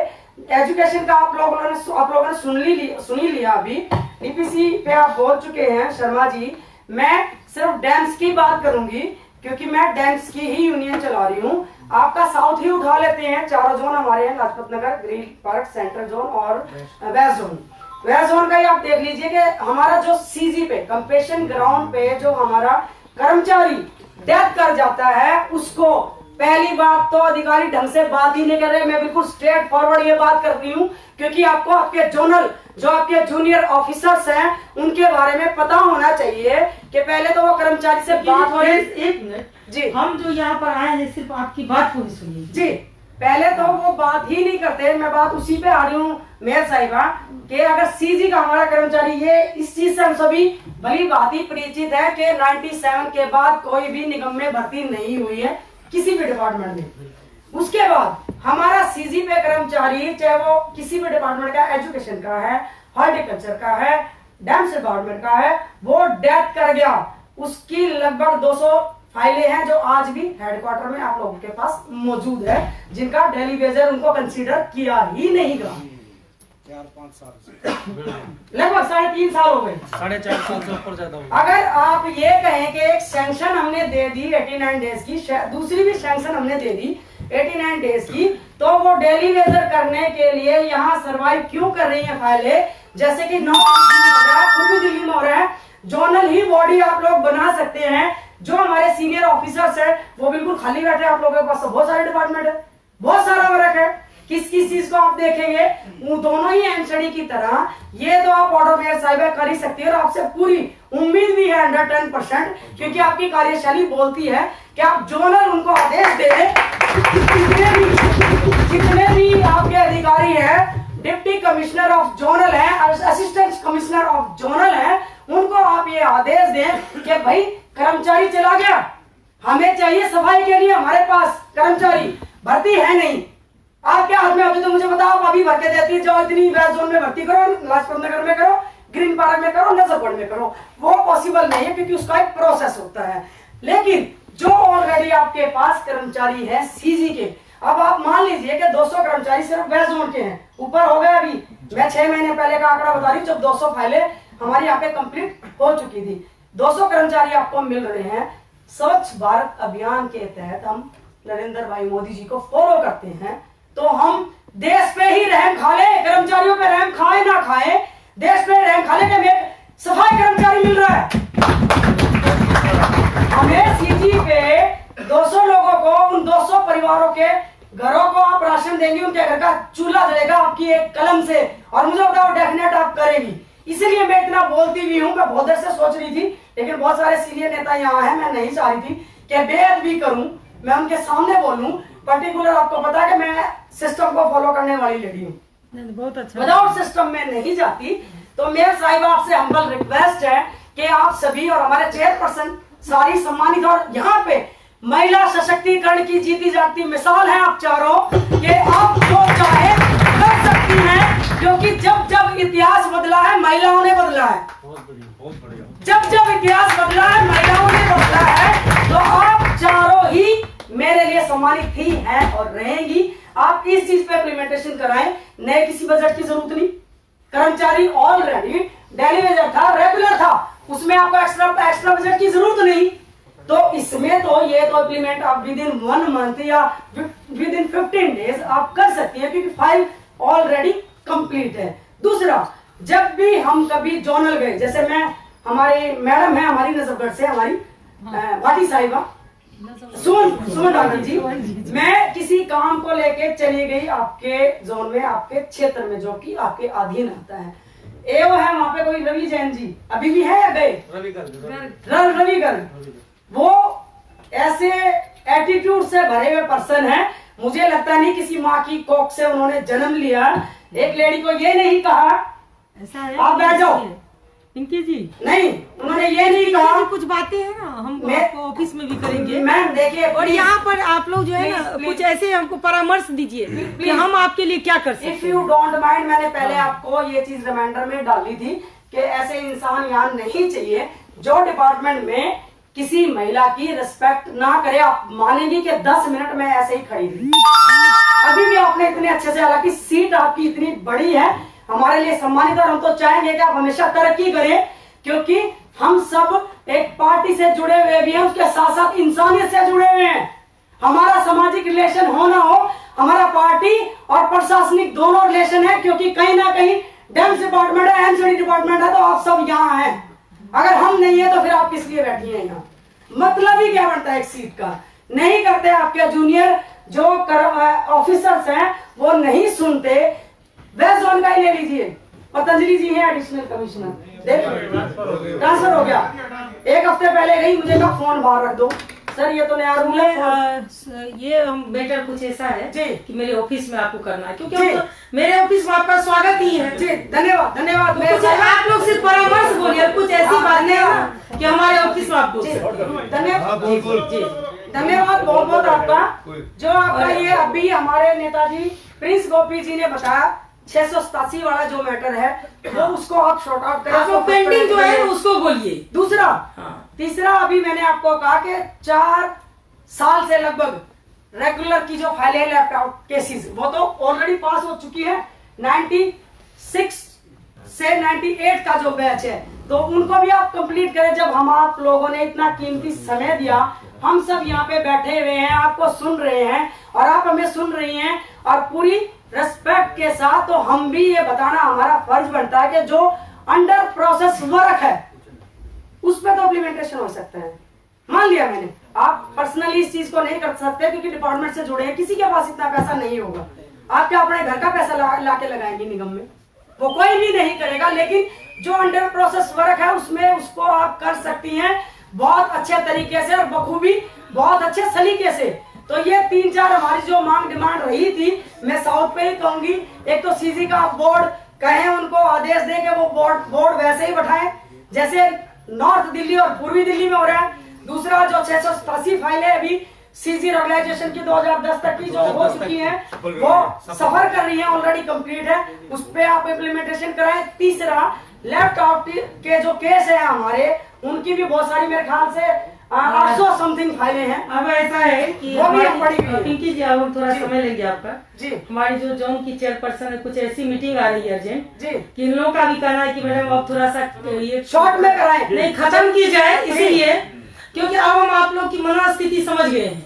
एजुकेशन का आप लोगों ने सुन ही लिया। अभी डीपीसी पे आप बोल चुके हैं शर्मा जी। मैं सिर्फ डैम्स की बात करूंगी क्योंकि मैं डैम्स की ही यूनियन चला रही हूँ। आपका साउथ ही उठा लेते हैं। 4 जोन हमारे हैं, Lajpat Nagar, green park, central zone और वेस्ट जोन। वेस्ट जोन का ही आप देख लीजिए कि हमारा जो सीजी पे कंपेशन ग्राउंड पे जो हमारा कर्मचारी डेथ कर जाता है, उसको पहली बात तो अधिकारी ढंग से बात ही नहीं कर रहे। मैं बिल्कुल स्ट्रेट फॉरवर्ड ये बात कर रही हूँ क्योंकि आपको आपके जोनल जो आपके जूनियर ऑफिसर्स हैं उनके बारे में पता होना चाहिए कि पहले तो वो कर्मचारी से बात हो रही। एक मिनट जी, हम जो यहाँ पर आए हैं सिर्फ आपकी बात पूरी सुनिए जी। पहले तो वो बात ही नहीं करते। मैं बात उसी पे आ रही हूँ मेयर साहिबा कि अगर सीजी का हमारा कर्मचारी, ये इस चीज से हम सभी भली बात ही परिचित है कि 97 के बाद कोई भी निगम में भर्ती नहीं हुई है किसी भी डिपार्टमेंट में। उसके बाद हमारा सीजी पे कर्मचारी, चाहे वो किसी भी डिपार्टमेंट का, एजुकेशन का है, हॉर्टिकल्चर का है, डैम्स डिपार्टमेंट का है, वो डेथ कर गया। उसकी लगभग 200 फाइलें हैं जो आज भी हेडक्वार्टर में आप लोगों के पास मौजूद है, जिनका डेली बेजर उनको कंसीडर किया ही नहीं गया। 4-5 साल लगभग 3.5 साल हो गए, 4.5 साल से ऊपर ज्यादा। अगर आप ये कहें कि एक सैंक्शन हमने दे दी 89 डेज की, दूसरी भी सैंक्शन हमने दे दी 89 डेज की, तो वो डेली वेजर करने के लिए यहाँ सरवाइव क्यों कर रही है फाइलें? जैसे कि पूर्वी दिल्ली में हो रहा है। जोनल ही बॉडी आप लोग बना सकते हैं। जो हमारे सीनियर ऑफिसर्स है वो बिल्कुल खाली बैठे। आप लोगों के पास बहुत सारे डिपार्टमेंट है, बहुत सारा वर्क है। किस किस चीज को आप देखेंगे? वो दोनों ही एमसीडी की तरह ये तो आप ऑर्डर मेयर साहिबा कर ही सकती है और आपसे पूरी उम्मीद भी है 110%, क्योंकि आपकी कार्यशैली बोलती है कि आप जोनल उनको आदेश दे दें। जितने भी आपके अधिकारी हैं, डिप्टी कमिश्नर ऑफ जोनल है, असिस्टेंट कमिश्नर ऑफ जोनल है, उनको आप ये आदेश दें कि भाई कर्मचारी चला गया, हमें चाहिए सफाई के लिए हमारे पास कर्मचारी, भर्ती है नहीं। आप क्या हाथ में होती तो मुझे बताओ, आप अभी भर के देती है। जो इतनी वेस्ट जोन में भर्ती करो, लाजपत नगर में करो, ग्रीन पार्क में करो, नजरगढ़ में करो, वो पॉसिबल नहीं है क्योंकि उसका एक प्रोसेस होता है। लेकिन जो ऑलरेडी आपके पास कर्मचारी है सीजी के, अब आप मान लीजिए कि 200 कर्मचारी सिर्फ वेस्ट जोन के हैं, ऊपर हो गए। अभी मैं 6 महीने पहले का आंकड़ा बता रही हूँ जब 200 फाइलें हमारी यहाँ पे कंप्लीट हो चुकी थी। 200 कर्मचारी आपको मिल रहे हैं। स्वच्छ भारत अभियान के तहत हम नरेंद्र भाई मोदी जी को फॉलो करते हैं, तो हम देश पे ही रहम खा ले, कर्मचारियों पे रहम खाए ना खाए, देश पे रहम खा ले कि हमें सफाई कर्मचारी मिल रहा है। हमें सीजी पे 200 लोगों को, उन 200 परिवारों के घरों को आप राशन देंगे, उनके घर का चूल्हा जलेगा आपकी एक कलम से, और मुझे बताओ डेफिनेट आप करेंगी। इसलिए मैं इतना बोलती भी हूँ। मैं बहुत देर से सोच रही थी, लेकिन बहुत सारे सीनियर नेता यहाँ हैं, मैं नहीं चाह रही थी कि बेअदबी करूं, मैं उनके सामने बोलूं। पर्टिकुलर आपको पता है कि मैं सिस्टम को फॉलो करने वाली लेडी हूँ, बहुत अच्छा। विदाउट सिस्टम में नहीं जाती। तो मेयर साहिब आपसे हम्बल रिक्वेस्ट है कि आप सभी और हमारे चेयरपर्सन सारी सम्मानित, और यहाँ पे महिला सशक्तिकरण की जीती जाती मिसाल है आप चारों, कि आप जो चाहे कर सकती हैं, क्योंकि जब जब इतिहास बदला है महिलाओं ने बदला है। जब जब इतिहास बदला है महिलाओं ने बदला है। तो आप चारों ही मेरे लिए सम्मानित थी, हैं और रहेंगी। आप इस चीज पे इम्प्लीमेंटेशन कराएं। नए किसी बजट की जरूरत नहीं। कर्मचारी ऑलरेडी डेली वेजर था, रेगुलर था, उसमें आपको एक्स्ट्रा बजट की जरूरत नहीं। तो इसमें तो ये तो इम्प्लीमेंट आप विद इन 1 मंथ या विद इन 15 डेज आप कर सकती है, क्योंकि फाइल ऑलरेडी कंप्लीट है। दूसरा, जब भी हम कभी जोनल गए, जैसे मैं, हमारी मैडम है हमारी नजफगढ़ से, हमारी भाटी साहिबा सुमन रानी जी, मैं किसी काम को लेके चली गई आपके जोन में, आपके क्षेत्र में, जो कि आपके अधीन आता है। वो है वहां पे कोई रवि जैन जी, अभी भी है या गए? रवि गर्ग, वो ऐसे एटीट्यूड से भरे हुए पर्सन है, मुझे लगता नहीं किसी माँ की कोख से उन्होंने जन्म लिया। एक लेडी को ये नहीं कहा ऐसा है, आप बैठ जाओ, पिंकी जी नहीं, उन्होंने ये नहीं कहा। कुछ बातें हैं ना, हम आपको ऑफिस में भी करेंगे मैम। देखिए, और यहाँ पर आप लोग जो है ना, कुछ ऐसे हमको परामर्श दीजिए कि हम आपके लिए क्या कर सकते हैं। इफ यू डोंट माइंड, मैंने पहले आपको ये चीज रिमाइंडर में डाली थी कि ऐसे इंसान यहाँ नहीं चाहिए जो डिपार्टमेंट में किसी महिला की रिस्पेक्ट ना करे। आप मानेंगी कि 10 मिनट में ऐसे ही खड़ी थी। अभी भी आपने इतने अच्छे से, हालांकि सीट आपकी इतनी बड़ी है, हमारे लिए सम्मानित, और हम तो चाहेंगे कि आप हमेशा तरक्की करें, क्योंकि हम सब एक पार्टी से जुड़े हुए भी हैं, उसके साथ साथ इंसानियत से जुड़े हुए हैं। हमारा सामाजिक रिलेशन हो ना हो, हमारा पार्टी और प्रशासनिक दोनों रिलेशन है, क्योंकि कहीं ना कहीं डेम्स डिपार्टमेंट है, एमसीडी डिपार्टमेंट है, तो आप सब यहाँ हैं। अगर हम नहीं है तो फिर आप किस लिए बैठी हैं यहाँ? मतलब ही क्या बनता है एक सीट का? नहीं करते आपके जूनियर जो ऑफिसर्स हैं, वो नहीं सुनते। वेस्ट जोन का ही ले लीजिए, पतंजलि जी हैं एडिशनल कमिश्नर, देखो ट्रांसफर हो गया। एक हफ्ते पहले गई, मुझे कहा फोन बाहर रख दो। सर ये तो नया रूल है। ये हम बेटर कुछ ऐसा है कि मेरे ऑफिस में आपको करना है, क्योंकि तो मेरे ऑफिस में आपका स्वागत ही है। जी धन्यवाद, धन्यवाद। तो आप लोग सिर्फ परामर्श बोलिए, कुछ ऐसी बातें है ना कि हमारे ऑफिस में आप बोल सकते हैं। धन्यवाद, धन्यवाद बहुत बहुत आपका। जो आपका ये अभी हमारे नेताजी प्रिंस गोपी जी ने बताया, 687 वाला जो मैटर है, वो उसको आप शॉर्ट आउट करें। आपको पेंडिंग जो है उसको बोलिए। दूसरा, तीसरा, अभी मैंने आपको कहा कि 4 साल से लगभग रेगुलर की जो फाइल है लैपटॉप केसेस, वो तो ऑलरेडी पास हो चुकी है। 96 से 98 का जो बैच है, तो उनको भी आप कंप्लीट करें। जब हम आप लोगों ने इतना कीमती समय दिया, हम सब यहाँ पे बैठे हुए हैं, आपको सुन रहे हैं और आप हमें सुन रही हैं, और पूरी रेस्पेक्ट के साथ, तो हम भी ये बताना हमारा फर्ज बनता है कि जो अंडर प्रोसेस वर्क है उस पर तो इम्प्लीमेंटेशन हो सकता है। मान लिया मैंने, आप पर्सनली इस चीज को नहीं कर सकते क्योंकि डिपार्टमेंट से जुड़े हैं, किसी के पास इतना पैसा नहीं होगा। आप क्या अपने घर का पैसा लाके लगाएंगे निगम में? वो कोई भी नहीं करेगा। लेकिन जो अंडर प्रोसेस वर्क है उसमें उसको आप कर सकती हैं बहुत अच्छे तरीके से और बखूबी, बहुत अच्छे सलीके से। तो ये 3-4 हमारी जो मांग डिमांड रही थी, मैं साउथ पे ही कहूंगी। एक तो सीजी का बोर्ड कहें, उनको आदेश दे के वो बोर्ड वैसे ही बैठाएं जैसे नॉर्थ दिल्ली और पूर्वी दिल्ली में हो रहा है। दूसरा, जो 687 फाइलें अभी सीजी रेगुलाइजेशन की 2010 तक की जो हो चुकी हैं, वो सफर कर रही है, ऑलरेडी कंप्लीट है, उस पे आप इम्प्लीमेंटेशन कराएं। तीसरा, लैपटॉप के जो केस है हमारे, उनकी भी बहुत सारी मेरे ख्याल से 800 समथिंग फाइलें हैं। अब ऐसा है कि वो भी पड़ी हुई है। पिंकी जी, अब हम थोड़ा समय लेंगे आपका। जी, हमारी जो जोन की चेयरपर्सन है, कुछ ऐसी मीटिंग आ रही है अर्जेंट जी, कि इन लोगों का भी कहना है कि मैडम अब थोड़ा सा ये शॉर्ट में कराएं, नहीं खत्म की जाए, इसीलिए क्योंकि अब हम आप लोग की मनोस्थिति समझ गए हैं,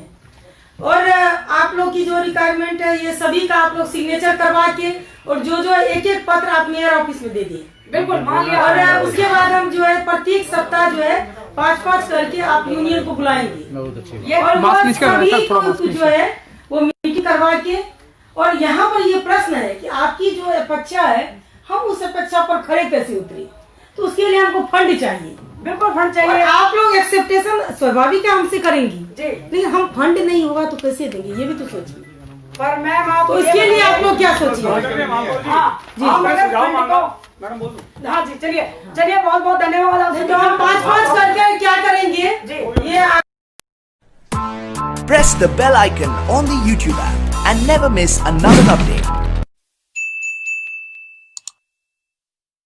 और आप लोग की जो रिक्वायरमेंट है ये सभी का आप लोग सिग्नेचर करवा के, और जो एक पत्र आप मेयर ऑफिस में दे दिए, बिल्कुल मान लिया। और उसके बाद हम जो है प्रत्येक सप्ताह जो है 5-5 करके आप यूनियन को बुलाएंगे, ये और सभी को जो है वो मीटिंग करवा के। और यहाँ पर ये प्रश्न है कि आपकी जो अपेक्षा है, हम उस अपेक्षा पर खड़े कैसे उतरे। तो उसके लिए हमको फंड चाहिए। बिल्कुल फंड और चाहिए। आप लोग एक्सेप्टेशन स्वाभाविक है हमसे करेंगी जी। लेकिन हम फंड नहीं होगा तो कैसे देंगे, ये भी तो सोचिए। पर मैम आप तो इसके लिए आप लोग क्या सोचिए? हाँ जी, हम अगर फंड को मैडम बोल हाँ जी, चलिए चलिए, बहुत बहुत धन्यवाद आपसे। तो हम 5-5 करके क्या करेंगे जी। ये Press the bell icon on the YouTube app and never miss another update.